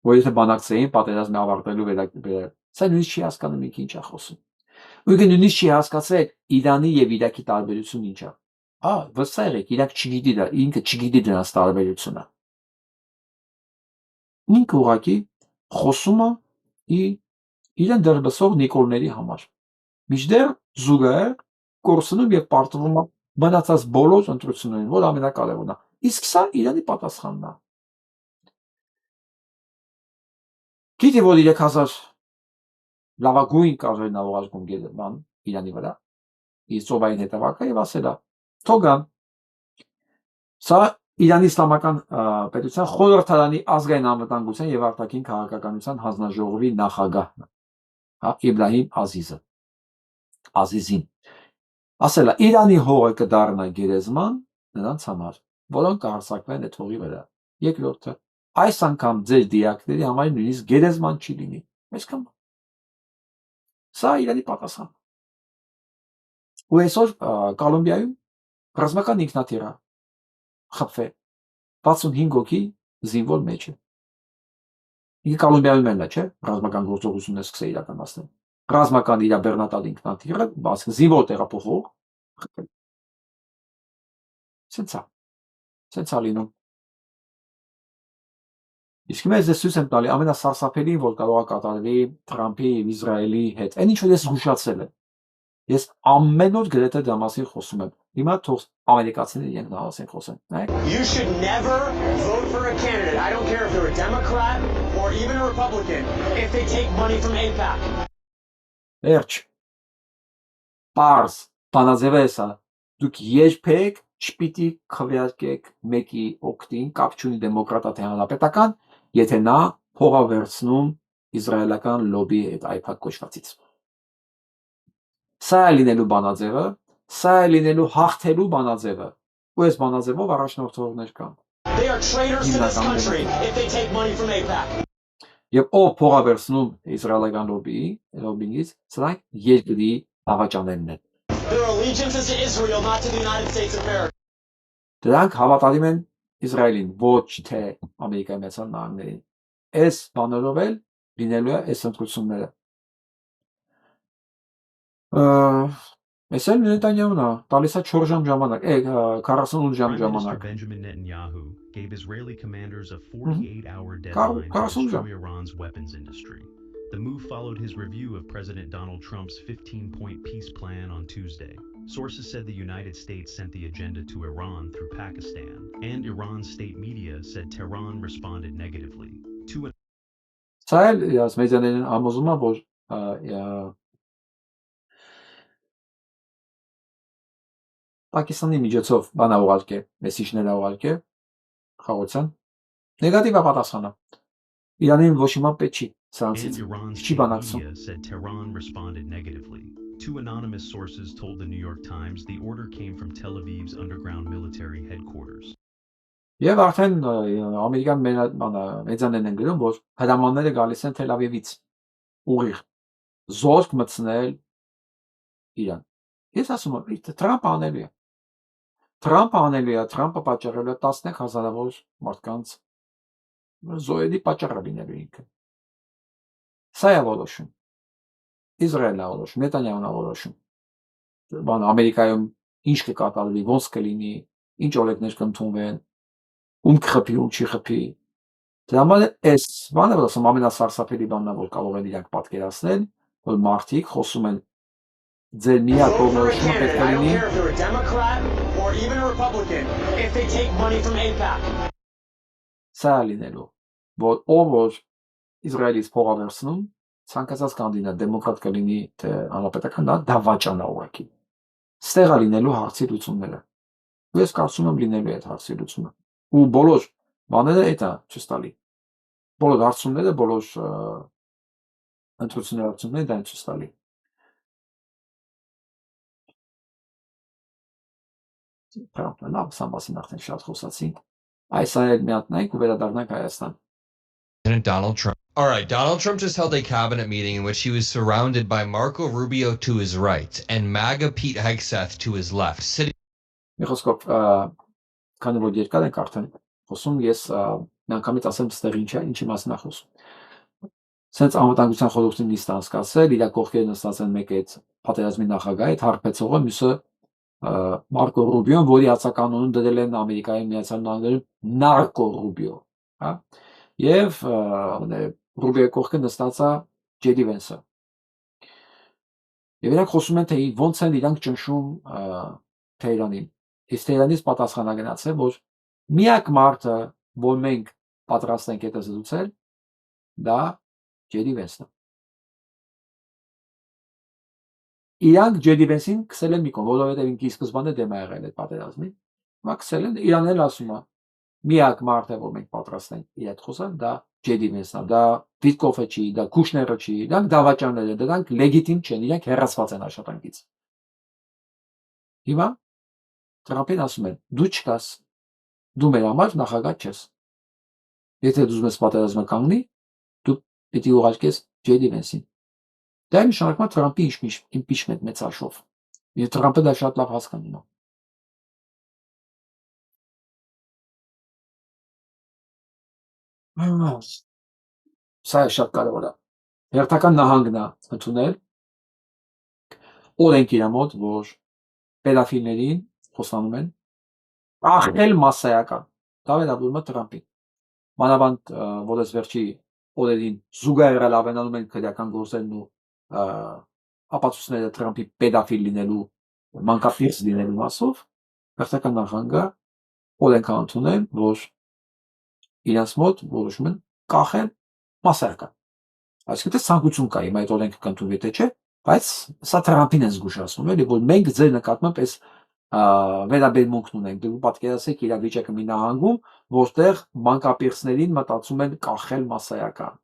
որ եթե բանակցեին պատերազմի ավարտելու վերաբերյալ, սա նույնիսկ չի հասկանում ինքը ինչ է խոսում։ Ու նույնիսկ չի հասկացել Իրանի եւ Իրաքի տարբերությունը ինչ է։ Վստահ եք, Իրաք չգիտի դա, ինքը չգիտի դրանց տարբերությունը։ Ինքը ուղղակի խոսում է իրեն դրբսող նիկոլների համար։ Միջդեռ զուգահեռ կորցնում եւ պարտվում է մնացած բոլոր ընտրություններին, որ ամենակարևորն է։ Իսկ սա Իրանի պատասխանն է։ Գիտի, որ 3000 լավագույն կադրերն ուղարկում գերման Իրանի վրա, իսկ ծովային հետևակը եւ ասել է, թողան։ Սա Իրանի իսլամական պետության խորհրդարանի ազգային անվտանգության եւ արտաքին քաղաքականության հանձնաժողովի նախագահն է, Իբրահիմ Ազիզին։ Ասել է, Իրանի հողը կդառնա գերեզման նրանց համար, որոնք կհարձակվեն այդ հողի վրա։ Երկրորդը, այս անգամ ձեր դիակների համար նույնիսկ գերեզման չի լինի։ Այսքան։ Սա Իրանի պատասխան։ Ու այսօր Կոլումբիայում ռազմական ինքնաթիռ խփվել 65 հոգի զինվոր մեջ է։ Ինքը Կոլումբիայում էլ է, չէ՞, ռազմական գործողություններ սկսել իրականացնել։ Ռազմական իր բեռնատար ինքնաթիռը, բաց զինվոր տեղափոխող խփել։ Սենցա լինում։ Իսկ մեզ ես ցույց եմ տալի ամենասարսափելին, որ կարող է կատարվի Թրամփի եւ Իսրայելի հետ։ Այն ինչ որ ես զգուշացել եմ։ Ես ամեն օր գրեթե դրա մասին խոսում եմ։ Հիմա թող ամերիկացիները իրենք նահասեն խոսեն։ You should never vote for a candidate. I don't care if they're a Democrat or even a Republican if they take money from AIPAC. Վերջ։ Պարզ, բանաձևեսա, դուք երբեք չպիտի քվեարկեք մեկի օգտին, կապ չունի դեմոկրատա թե հանրապետական, եթե նա փող է վերցնում իսրայելական լոբի հետ այփակ կոչվածից։ Սա է լինելու բանաձևը, սա է լինելու հաղթելու բանաձևը, ու այս բանաձևով առաջնորդողներ կան։ They are traitors to this country if they take money from AIPAC. Եվ ով փող է վերցնում իսրայելական լոբիից, սրանք երկրի դավաճաններն են։ Their allegiance is to Israel, not to the United States of America. Դրանք հավատալիմ են Իսրայելին, ոչ թե Ամերիկայի Միացյալ Նահանգներին։ Այս բաներով էլ լինելու է այս ընտրությունները։ Mesela Netanyahu'na talisa 4 jam ժամանակ, 48 jam Prime Minister ժամանակ։ Benjamin Netanyahu gave Israeli commanders a 48-hour deadline to 40 destroy jam. Iran's weapons industry. The move followed his review of President Donald Trump's 15-point peace plan on Tuesday. Sources said the United States sent the agenda to Iran through Pakistan, and Iran's state media said Tehran responded negatively. Սա էլ ես մեդիաներին համոզում եմ, որ Պակիստանի միջոցով բանա ուղարկե, մեսիջներ ուղարկե, խաղացան։ Նեգատիվ է պատասխանը։ Իրանին ոչ հիմա պետք չի And սրանցից Iran's չի state բանակցում։ media said Tehran responded negatively. Two anonymous sources told the New York Times the order came from Tel Aviv's underground military headquarters. Եվ արդեն ամերիկյան մեդիաներն են գրում, որ հրամանները գալիս են Թել Ավիվից ուղիղ զորք մտցնել Իրան։ Ես ասում եմ, Թրամփը անելու է։ Թրամփը անելու է, Թրամփը պատճառելու է 10000-ավոր մարդկանց զոհերի պատճառը լինելու ինքը։ Սա է որոշում։ Իսրայելն է որոշում, Նետանյահուն է որոշում։ Բան Ամերիկայում ինչ կկատարվի, ոնց կլինի, ինչ օրենքներ կընդունվեն, ում կխփի, ում չի խփի։ Դրա համար էս բանը ասում ամենասարսափելի բանն է, որ կարող են իրանք պատկերացնել, որ մարդիկ խոսում են ձեր միակ Vote for a կողմնորոշումը պետք է candidate. I don't լինի care if they're a Democrat or even a Republican if they take money from AIPAC. սա է լինելու, որ ով որ Իսրայելից փող է վերցնում, ցանկացած կանդիդատ դեմոկրատ կլինի, թե հանրապետական, դա դավաճան է ուղղակի։ Ստեղ է լինելու հարցի լուծումները։ Ու ես կարծում եմ լինելու է այդ հարցի լուծումը։ Ու բոլոր բաները այդ է ցույց տալի։ Բոլոր հարցումները, բոլոր ընտրությունները դա են ցույց տալի։ Правда, լավ, սա մասին արդեն շատ խոսացինք։ Այս այլ մի հատ նայեք ու վերադառնանք Հայաստան։ President Donald Trump. All right, Donald Trump just held a cabinet meeting in which he was surrounded by Marco Rubio to his right and MAGA Pete Hegseth to his left, sitting. Մի խոսքով, քանի որ երկար ենք արդեն խոսում, ես միանգամից ասեմ ստեղ ինչ է, ինչի մասին է խոսում։ Սենց անվտանգության խորհրդի նիստ անցկացրել, իր կողքերը նստած են մեկը այդ պատերազմի նախագահը, այդ հարբեցողը, մյուսը Մարկո Ռուբիոն, որի հացականունը դրել են Ամերիկայի Միացյալ Նահանգներում Նարկո Ռուբիո, հա։ Եվ Ռուբիոյի կողքը նստած է Ջեդի Վենսը։ Եվ իրանք խոսում են, թե ոնց են իրանք ճնշում Թեհրանին։ Իսկ Թեհրանից պատասխան է գնացել, որ միակ մարդը, որ մենք պատրաստ ենք հետը զրուցել, դա Ջեդի Վենսն է։ Իրանք Ջեդի Վենսին քսել են մի կողմ, որովհետև ինքը սկզբանե դեմ է եղել այդ պատերազմին։ Հիմա քսել են, Իրանն էլ ասում է, միակ մարդը, որ մենք պատրաստ ենք իր հետ խոսալ, դա Ջեդի Վենսն է, դա Վիտկոֆը չի, դա Քուշները չի, դրանք դավաճաններ են, դրանք լեգիտիմ չեն, իրանք հեռացված են աշխատանքից։ Հիմա Թրամփին ասում են, դու չկաս, դու մեր համար նախագահ չես։ Եթե դու ուզում ես պատերազմը կանգնի, դու պիտի ուղարկես Ջեդի Վենսին։ Դա նշանակում է Թրամփի impeachment մեծ հաշվով։ Եվ Թրամփը դա շատ լավ հասկանում է։ Սա է շատ կարևոր է։ Հերթական նահանգն է ընդունել օրենք իր մոտ, որ պեդոֆիլներին խոսանում են ախել մասսայական։ Դա վերաբերում է Թրամփին։ Մանավանդ որպես վերջի օրերին զուգահեռ ավելանում են քրեական գործերն ու ապացույցները Թրամփի պեդոֆիլ լինելու, մանկապիրս լինելու մասով, հերթական նահանգը օրենք ընդունել, որ իրենց մոտ որոշում են կախել մասսայական։ Այսինքն թե ցանկություն կա իմ այդ օրենքը կընդունվի թե չէ, բայց սա Թրամփին է զգուշացնում, էլի որ մենք ձեր նկատմամբ այս վերաբերմունքն ունենք։ Դու պատկերացրեք իրավիճակը մի նահանգում, որտեղ մանկապիղծներին մտածում են կախել մասսայական։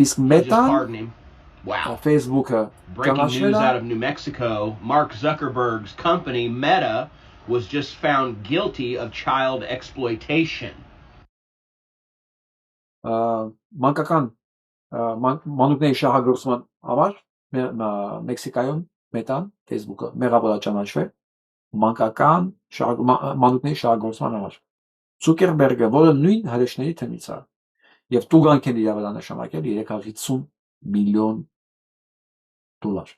Իսկ մետան Facebook-ը Breaking news out of New Mexico, Mark Zuckerberg's company Meta was just found guilty of child exploitation. Մանկական մանուկների շահագործման համար Մեքսիկայում մետան Facebook-ը մեղավոր ճանաչվել մանկական մանուկների շահագործման համար։ Ցուկերբերգը, որը նույն հրեշների տնից է, եւ տուգանք են իր վրա նշանակել 350 միլիոն դոլար։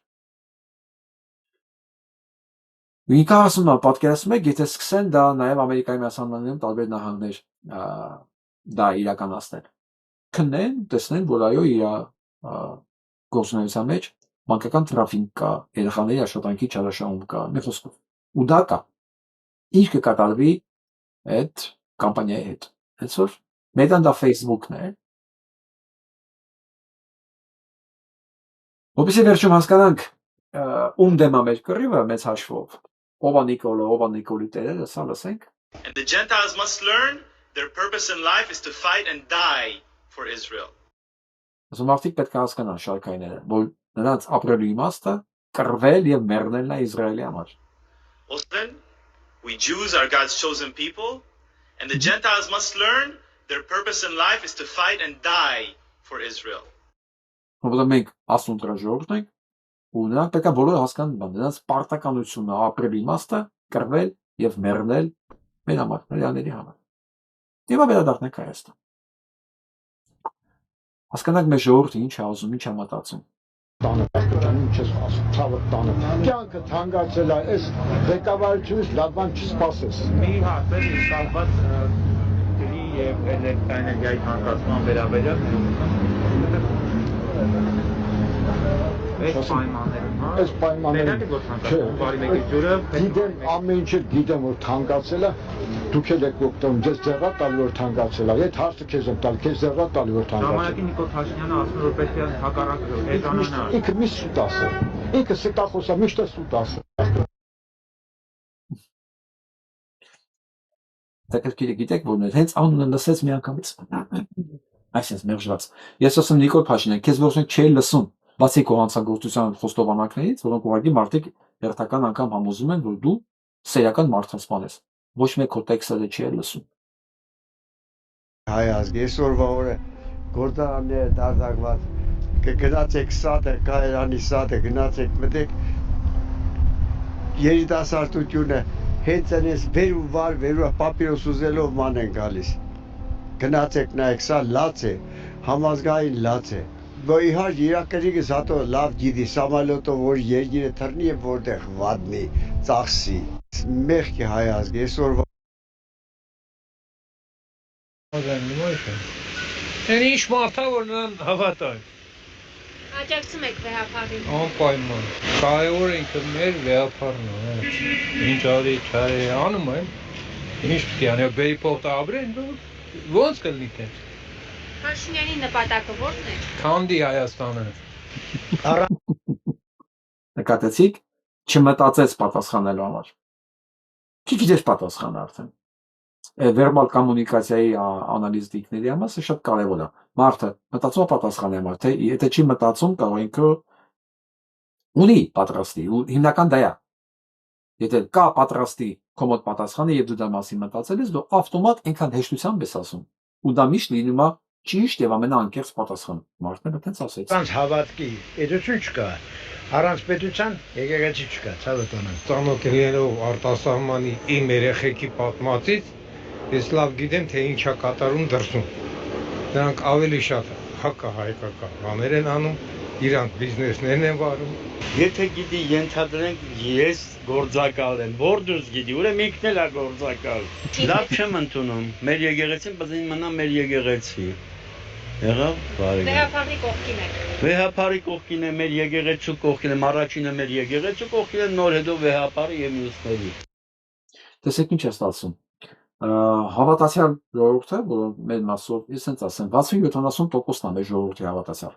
Ինքը ասում է, պատկերացնում եք, եթե սկսեն դա նաև Ամերիկայի Միացյալ Նահանգներում տարբեր նահանգներ դա իրականացնել։ Քննեն, տեսնեն, որ այո, իր գործունեության մեջ մանկական տրաֆիկ կա, երեխաների աշխատանքի չարաշահում կա, մի խոսքով։ Ու դա կա։ Ինչ կկատարվի այդ կամպանիայի հետ։ Հենց որ մետան դա Facebook-ն է։ Որպեսզի վերջում հասկանանք ում դեմ է մեր կռիվը մեծ հաշվով։ Ով է Նիկոլը, ով է Նիկոլի տերը, սա լսենք։ And the Gentiles must learn their purpose in life is to fight and die for Israel. Ասում արդիկ պետք է հասկանան շարքայինները, որ նրանց ապրելու իմաստը կռվել եւ մեռնելն է Իսրայելի համար։ Listen, we Jews are God's chosen people, and the Gentiles must learn their purpose in life is to fight and die for Israel. Որովհետեւ մենք ասունտրա ժողովուրդն ենք, ու նրանք պետք է բոլորը հասկանան, նրանց պարտականությունը ապրելու իմաստը կռվել եւ մեռնել մեր համար, նրաների համար։ Եվ վերադառնանք Հայաստան։ Հասկանանք մեր ժողովուրդը ինչ է ուզում, ինչ է մտածում։ Ինչ ես ասում, ցավը տանը։ Կյանքը թանկացել է, այս ղեկավարությունից լավ բան չսպասես։ Մի հատ էլ կապված գլի եւ էներգիայի թանկացման վերաբերյալ այս պայմաններում, հա։ Այս պայմաններում չէ, բարի մեկի ջուրը գիտեմ, ամեն ինչը գիտեմ, որ թանկացել է, դուք եք օգտվում, ձեզ ձեռա տալի որ թանկացել է, այդ հարցը քեզ եմ տալի, քեզ ձեռա տալի որ թանկացել է։ Ժամանակի Նիկոլ Փաշինյանը ասում որ պետք է հակառակը էժանանա։ Ինքը միշտ սուտ ասել։ Ինքը ստախոս է, միշտ է սուտ ասել։ Դե գիտեք, որ հենց անունը լսեց միանգամից։ Այսինքն մերժված։ Ես ասում Նիկոլ Փաշինյան, քեզ ոչ մեկ չի լսում, բացի քո հանցագործության խոստովանակներից, որոնք ուղղակի մարդիկ հերթական անգամ համոզում են, որ դու սեյական մարդասպան ես։ Ոչ մեկ քո տեքստը չի լսում։ Հայ ազգ, այսօրվա օրը գործարանները դարձակված, կգնացեք սատը, կայարանի սատը, գնացեք մտեք երիտասարդությունը հենց այնպես վեր ու վար, վերու պապիրոս ուզելով ման են գալիս։ Գնացեք նայեք, սա լաց է, համազգային լաց է։ Բո իհարկե իրակերիկս հատո լավ գիտի Սամալյոտով որ երգիրը թռնի եւ որտեղ վատնի, ծախսի։ Մեղքի հայ ազգ, այսօրվա Են ինչ մարդա որ նրան հավատալ։ Աջակցում եք վեհապարին։ Անպայման։ Կարևոր ինքը մեր վեհապարն է։ Ինչ արի, չարի, անում եմ։ Ինչ պետք է անի, բերի փոխտա ապրեն, ոնց կլինի թե։ Փաշինյանի նպատակը ո՞րն է։ Քանդի Հայաստանը։ Նկատեցիք, չմտածեց պատասխանելու համար։ Չգիտես պատասխանը արդեն։ Վերբալ կոմունիկացիայի անալիզիկների համար սա շատ կարևոր է։ Մարդը մտածում է պատասխանի համար, թե եթե չի մտածում, կարող ինքը ունի պատրաստի, ու հիմնական դա է։ Եթե կա պատրաստի քո մոտ պատասխանը եւ դու դա մասին մտածել ես, դու ավտոմատ այնքան հեշտությամբ ես ասում։ Ու դա միշտ լինում է ճիշտ եւ ամենաանկեղծ պատասխան։ Մարդն այդպես ասեց։ Առանց հավատքի պետություն չկա։ Առանց պետության եկեղեցի չկա, ցավը տանեմ։ Ծանոթ լինելով արտասահմանի իմ երեխեքի պատմածից, ես լավ գիտեմ, թե ինչ է կատարում դրսում։ Նրանք ավելի շատ հակահայկական բաներ են անում, իրանք բիզնեսներն են վարում։ Եթե գիտի ենթադրենք ես գործակալ եմ, որդուս գիտի, ուրեմն ինքն էլ է գործակալ։ Լավ չեմ ընդունում, մեր եկեղեցին պետք է մնա մեր եկեղեցի։ Եղավ, բարի։ Վեհապարի կողքին եք։ Վեհապարի կողքին է, մեր եկեղեցու կողքին է, առաջինը մեր եկեղեցու կողքին է, նոր հետո վեհապարի եւ մյուսների։ Տեսեք ինչ է ստացվում։ Հավատացյալ ժողովուրդը, որ մեր մասով, ես հենց ասեմ, 60-70%-ն է մեր ժողովրդի հավատացյալ։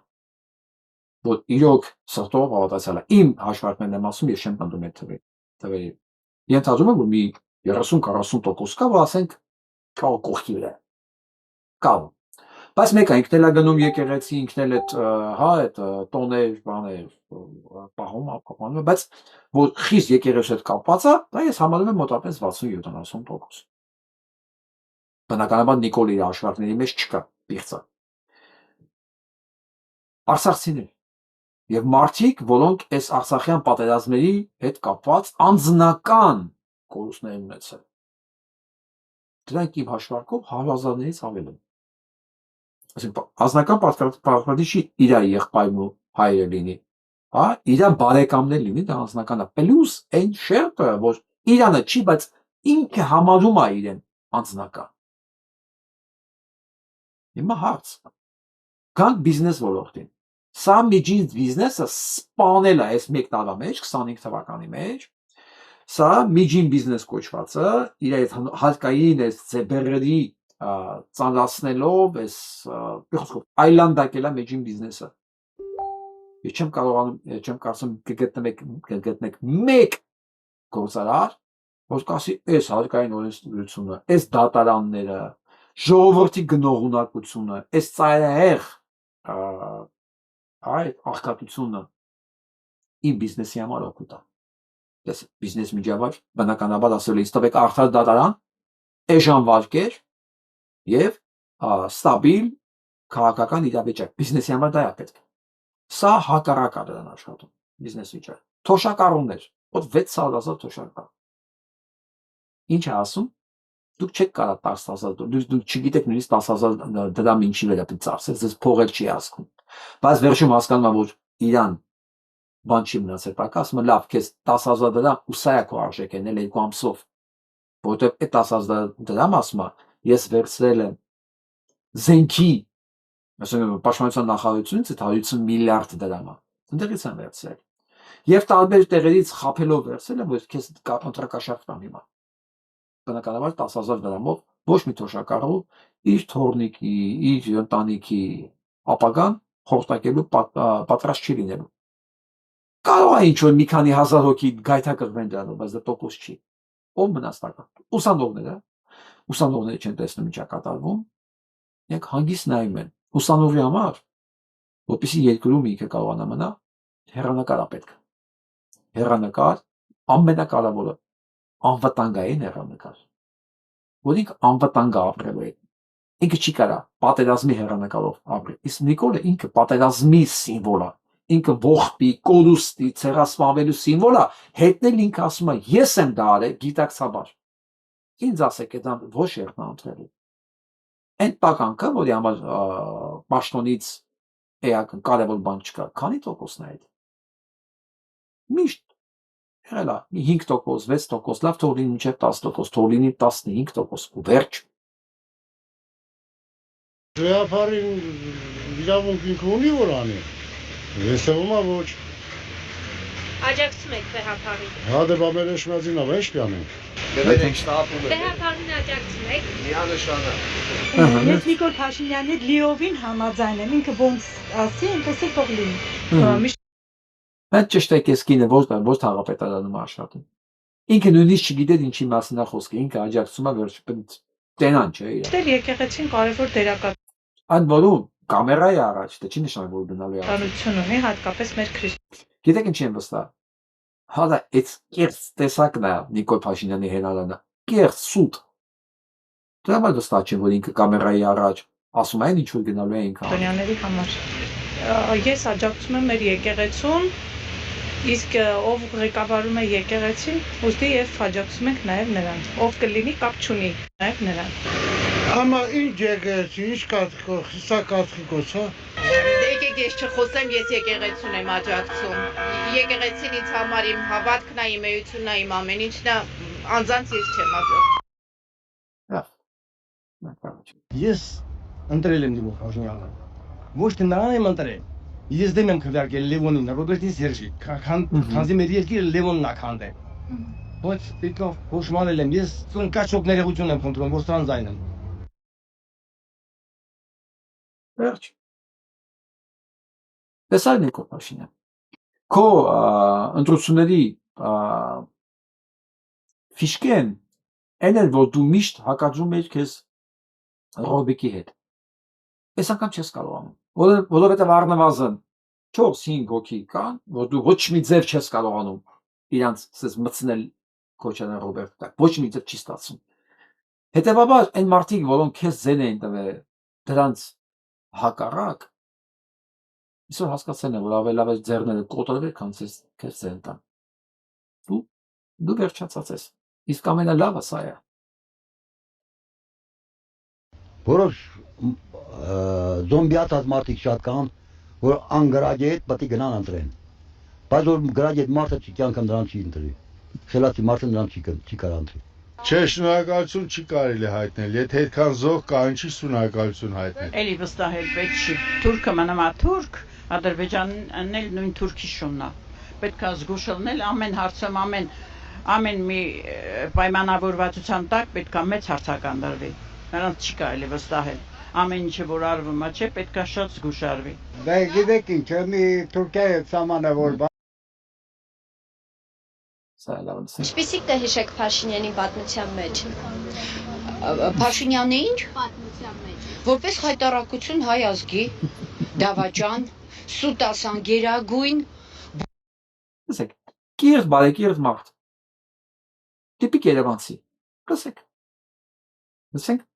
Որ իրոք սրտով հավատացյալ է։ Իմ հաշվարկներն եմ ասում, ես չեմ պնդում այդ թվին։ տվերի։ Ենթադրում եմ, որ մի 30-40% կա, որ ասենք կա կողքի վրա։ Կա։ Բայց մեկը ինքն էլ է գնում եկեղեցի, ինքն էլ այդ տոներ, բաներ, պահում, ապահովում, բայց որ խիստ եկեղեցու հետ կապված է, դա ես համարում եմ մոտավորապես 60-70%։ Բնականաբար Նիկոլ իր հաշվարկների մեջ չկա, պիղծա։ Արցախցիներ եւ մարդիկ, որոնք այս արցախյան պատերազմների հետ կապված անձնական կորուստներ են ունեցել։ Դրանք իմ հաշվարկով 100,000-ից ավել են։ Այսինքն անձնական պատասխանատվի իր եղբայրն ու հայրը լինի, հա, իր բարեկամներ լինի, դա անձնական է։ Պլյուս այն շերտը, որ իրանը չի, բայց ինքը համարում է իրեն անձնական։ Հիմա հարց։ Գանք բիզնես ոլորտին։ Սա միջին բիզնեսը սպանել է այս 1 տարվա մեջ, 25 թվականի մեջ։ Սա միջին բիզնես կոչվածը իր այդ հարկային այս ձեռբերերի ծանրացնելով այս այլանդակել է միջին բիզնեսը։ Ես չեմ կարծում կգտնեք մեկ գործարար, որ կասի այս հարկային օրենսդրությունը, այս դատարանները, ժողովրդի գնողունակությունը, այս ծայրահեղ այդ աղքատությունը իմ բիզնեսի համար օգուտ է։ Ես բիզնես միջավայր բնականաբար ասել ինձ տվեք արդար դատարան, էժան վարկեր եւ ստաբիլ քաղաքական իրավիճակ։ Բիզնեսի համար դա է պետք։ Սա հակառակ է դրան աշխատում բիզնես վիճակը։ Թոշակառուներ, ոտ 600,000 թոշակառու։ Ինչ է ասում։ Դուք չեք կարող 10,000, դուք չգիտեք նույնիսկ 10,000 դրամ ինչի վրա պետք է ծախսել, ձեզ փողել չի ասում։ Բայց վերջում հասկանում եմ, որ իրան բան չի մնացել, տակը ասում է լավ, քեզ 10,000 դրամ ու սա է քո արժեքն էլ 2 ամսով, որովհետև այդ 10,000 դրամ ասում է, ես վերցրել եմ զենքի, ասում պաշտպանության նախարարությունից այդ 150 միլիարդ դրամ է, ընդդեղից եմ վերցրել, եւ տարբեր տեղերից խափելով վերցրել եմ, որ քեզ ընտրակաշարժ հիմա։ Բնականաբար 10,000 դրամով ոչ մի թոշակառու իր թորնիկի, իր ընտանիքի ապագան խորտակելու պատրաստ չի լինելու։ Կարող է ինչ-որ մի քանի հազար հոգի գայթակղվեն դրանով, բայց դա տոկոս չի։ Ով մնացտակա։ Ուսանողները չեն տեսնում ինչա կատարվում, եք հանգիստ նայում են։ Ուսանողի համար, որպեսզի երկրում ինքը կարողանա մնա, հեռանկար է պետք։ Հեռանկար ամենակարևորը անվտանգային հեռանկար, որ ինքը անվտանգ է ապրելու է։ Ինքը չի կարա պատերազմի հեռանկարով ապրել։ Իսկ Նիկոլը ինքը պատերազմի սիմվոլ է, ինքը ողբի, կորուստի, ցեղասպանվելու սիմվոլ է, հետն էլ ինքը ասում է ես եմ դա արել գիտակցաբար։ Ինձ ասեք դա ոչ երբ ընտրելու։ Այն տականքը, որի համար պաշտոնից էական կարևոր բան չկա, քանի տոկոսն է այդ։ Միշտ եղել է 5%, 6%, լավ թող լինի մինչև 10%, թող լինի 15% ու վերջ։ Գաղափարին իրավունք ինքը ունի որ անի։ Ես ում է ոչ։ Աջակցում եք Բեհապարին։ Հա դե բաբերը շմազին ավ էշ պյանեն։ Բեհապարին աջակցում եք։ Միանշանը։ Ես Նիկոլ Փաշինյանի հետ լիովին համաձայն եմ, ինքը ոնց ասի, այնպես էլ թող լինի։ Այդ ճիշտ է կես կինը ոչ թաղապետարանում աշխատում։ Ինքը նույնիսկ չգիտեր ինչի մասին է խոսքը, ինքը աջակցում է վերջ տենան չէ։ Դեր եկեղեցին կարևոր դերակատարություն Այդ որում կամերայի առաջ, դա չի նշանակում որ գնալու է։ ունի, հատկապես մեր քրիստոնյա։ Գիտեք ինչի եմ վստահ։ Հա դա այդ կերտ տեսակն է Նիկոլ Փաշինյանի հենարանը։ Կերտ սուտ։ Դրա համար վստահ չեմ որ ինքը կամերայի առաջ ասում այն ինչ որ գնալու է ինքը։ Քրիստոնյաների համար։ Ես աջակցում եմ մեր եկեղեցուն, իսկ ով ղեկավարում է եկեղեցին, ուստի եւ աջակցում ենք նաեւ նրան։ Ով կլինի կապ չունի, նաեւ նրան։ Ama ինչ եկեղեցի, ինչ կաթխոք, սա կաթխիկոց, հա։ Եկեք ես չխոսեմ, ես եկեղեցուն եմ աջակցում։ Եկեղեցին ինձ համար իմ հավատքն է, իմ էությունն է, իմ ամեն ինչն է, անձանց ես չեմ աջակցում։ Ես ընտրել եմ Նիկոլ Փաշինյանը։ Ոչ թե նրան եմ ընտրել։ Ես դեմ եմ քվեարկել Լևոնին, Ռոբերտին Սերժի, քանզի մեր երկիրը Լևոնն է քանդել։ Բայց դիտով հոշմանել եմ, ես ծնկաչոք ներողություն եմ խնդրում, որ սրան զայն եմ։ Վերջ։ Տեսա Նիկոլ Փաշինյան։ Քո ընտրությունների Ֆիշկեն այն էլ որ դու միշտ հակադրում ես քեզ ռոբիկի հետ։ Այս անգամ չես կարողանում, որովհետև առնվազն 4-5 հոգի կան, որ դու ոչ մի ձև չես կարողանում իրանց ասես մտցնել Քոչարյան Ռոբերտը, ոչ մի ձև չի ստացվում։ Հետևաբար այն մարդիկ, որոնք քեզ ձեն էին տվել դրանց հակառակ, այսօր հասկացել են, որ ավելի լավ է ձեռները կոտրվել, քան քեզ ձեն տան։ Դու վերջացած ես։ Իսկ ամենալավը սա է։ Որոշ զոմբիացած մարդիկ շատ կան, որ անգրագի հետ պետք է գնան ընտրեն։ Բայց որ գրագի հետ մարդը կյանքում նրան չի ընտրի։ Խելացի մարդը նրան չի կարող ընտրի։ Չէ, շնորհակալություն չի կարելի հայտնել։ Եթե այդքան զոհ կա, ինչի շնորհակալություն հայտնել։ Էլի վստահել պետք չի։ Թուրքը մնամա թուրք, Ադրբեջանն էլ նույն թուրքի շուննա։ Պետք է զգուշելնել ամեն հարցում, ամեն մի պայմանավորվածության տակ պետք է մեծ հարցական դրվի։ Նրանց չի կարելի վստահել։ Ամեն ինչը որ արվում է, չէ, պետք է շատ զգուշ արվի։ Դա գիտեք ինչ, մի Թուրքիայի սահմանը որ Ինչպիսի կհիշեք Փաշինյանի պատմության մեջ։ Փաշինյանը ինչ։ Որպես հայտարարություն հայ ազգի, դավաճան, սուտասան գերագույն։ Լսեք, կիրթ բարեկիրթ մարդ։ Տիպիկ երևանցի։ Լսեք։ Լսենք։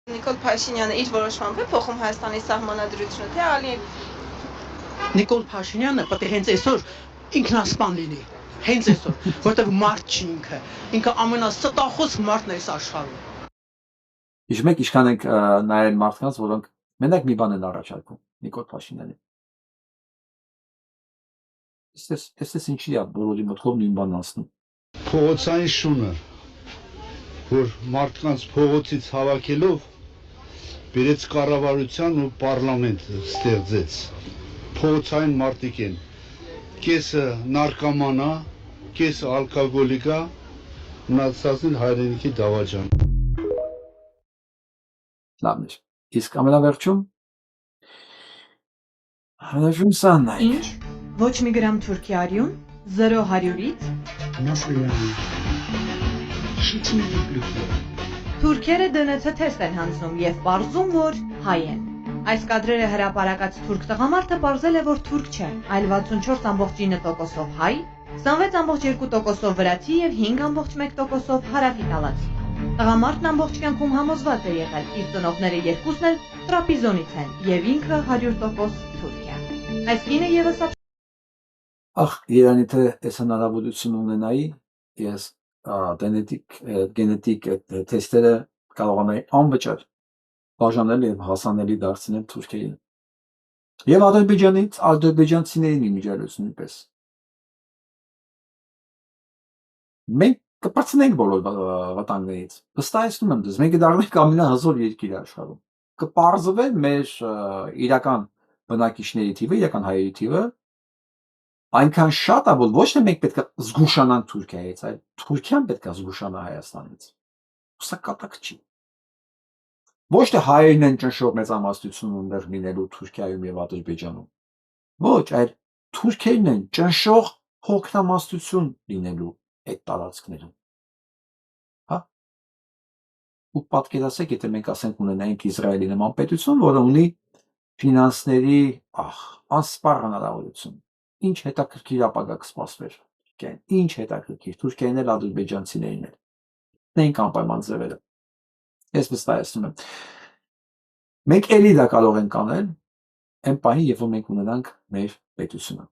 Նիկոլ Փաշինյանը իր որոշմամբ է փոխում Հայաստանի սահմանադրությունը, թե Ալիև։ Նիկոլ Փաշինյանը պետք է հենց այսօր ինքնասպան լինի։ Հենց այսօր, որտեղ մարդ չի ինքը ամենաստտախոս մարդն է այս աշխարհում։ Իշմեք ինչքան ենք նայել մարդկանց, որոնք մենակ մի բան են առաջարկում Նիկոլ Փաշինյանի։ Էստես ինչի է բոլորի մտքով նույն բանն ասնում։ Փողոցային շունը, որ մարդկանց փողոցից հավաքելով բերեց կառավարության ու պարլամենտը ստեղծեց։ Փողոցային մարդիկ են։ Կեսը նարկոման է, կեսը ալկոգոլիկ է, մնացածն հայրենիքի դավաճան։ Լավն է։ Իսկ ամենավերջում սան նայք։ Ինչ? Ոչ մի գրամ Թուրքիարյուն, 0-100-ից։ Թուրքերը դնեցը թեստ են հանձնում և պարզում, որ հայ են։ Այս կադրերը հրապարակած թուրք տղամարդը պարզել է, որ թուրք չէ, այլ 64.9%-ով հայ, 26.2%-ով վրացի և 5.1%-ով հարավիտալացի։ Տղամարդն ամբողջ կյանքում համոզված է եղել, իր ծնողները երկուսն էլ տրապիզոնից են և ինքը 100% թուրք է։ Այս կինը ևս Ախ, Իրանի թե այս հնարավորություն ունենայի, ես գենետիկ թեստերը կարողանայի անվճար բաժանել և հասանելի դարձնել Թուրքիային։ Եվ ադրբեջանցիներին իմիջիալություն նույնպես։ Մենք կպրծնենք բոլոր վտանգներից։ Վստահեցնում եմ ձեզ, մենք կդառնանք ամենահզոր երկիրը աշխարհում։ Կպարզվի մեր իրական բնակիչների թիվը, իրական հայերի թիվը այնքան շատ է, որ ոչ թե մենք պետք է զգուշանանք Թուրքիայից, այլ Թուրքիան պետք է զգուշանա Հայաստանից։ Սա կատակ չի։ Ոչ թե հայերն են ճնշող մեծամասնություն ուներ լինելու Թուրքիայում եւ Ադրբեջանում։ Ոչ, այլ թուրքերն են ճնշող փոքրամասնություն լինելու այդ տարածքներում։ Հա։ Ու պատկերացեք, եթե մենք ասենք ունենայինք Իսրայելի նման պետություն, որը ունի ֆինանսների անսպառ հնարավորություն։ Ինչ հետաքրքիր ապագա կսպասվեր Թուրքիային, ինչ հետաքրքիր, Թուրքիային էլ ադրբեջանցիներին էլ։ Նենք անպայման ձևերը։ Ես վստահեցնում եմ։ Մենք էլի դա կարող ենք անել այն պահին, երբ որ մենք ունենանք մեր պետությունը,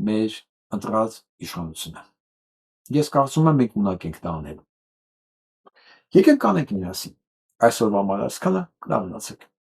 մեր ընտրած իշխանությունը։ Ես կարծում եմ մենք ունակ ենք դա անել։ Եկենք կանենք միասին։ Այսօրվա համար այսքանը, լավ մնացեք։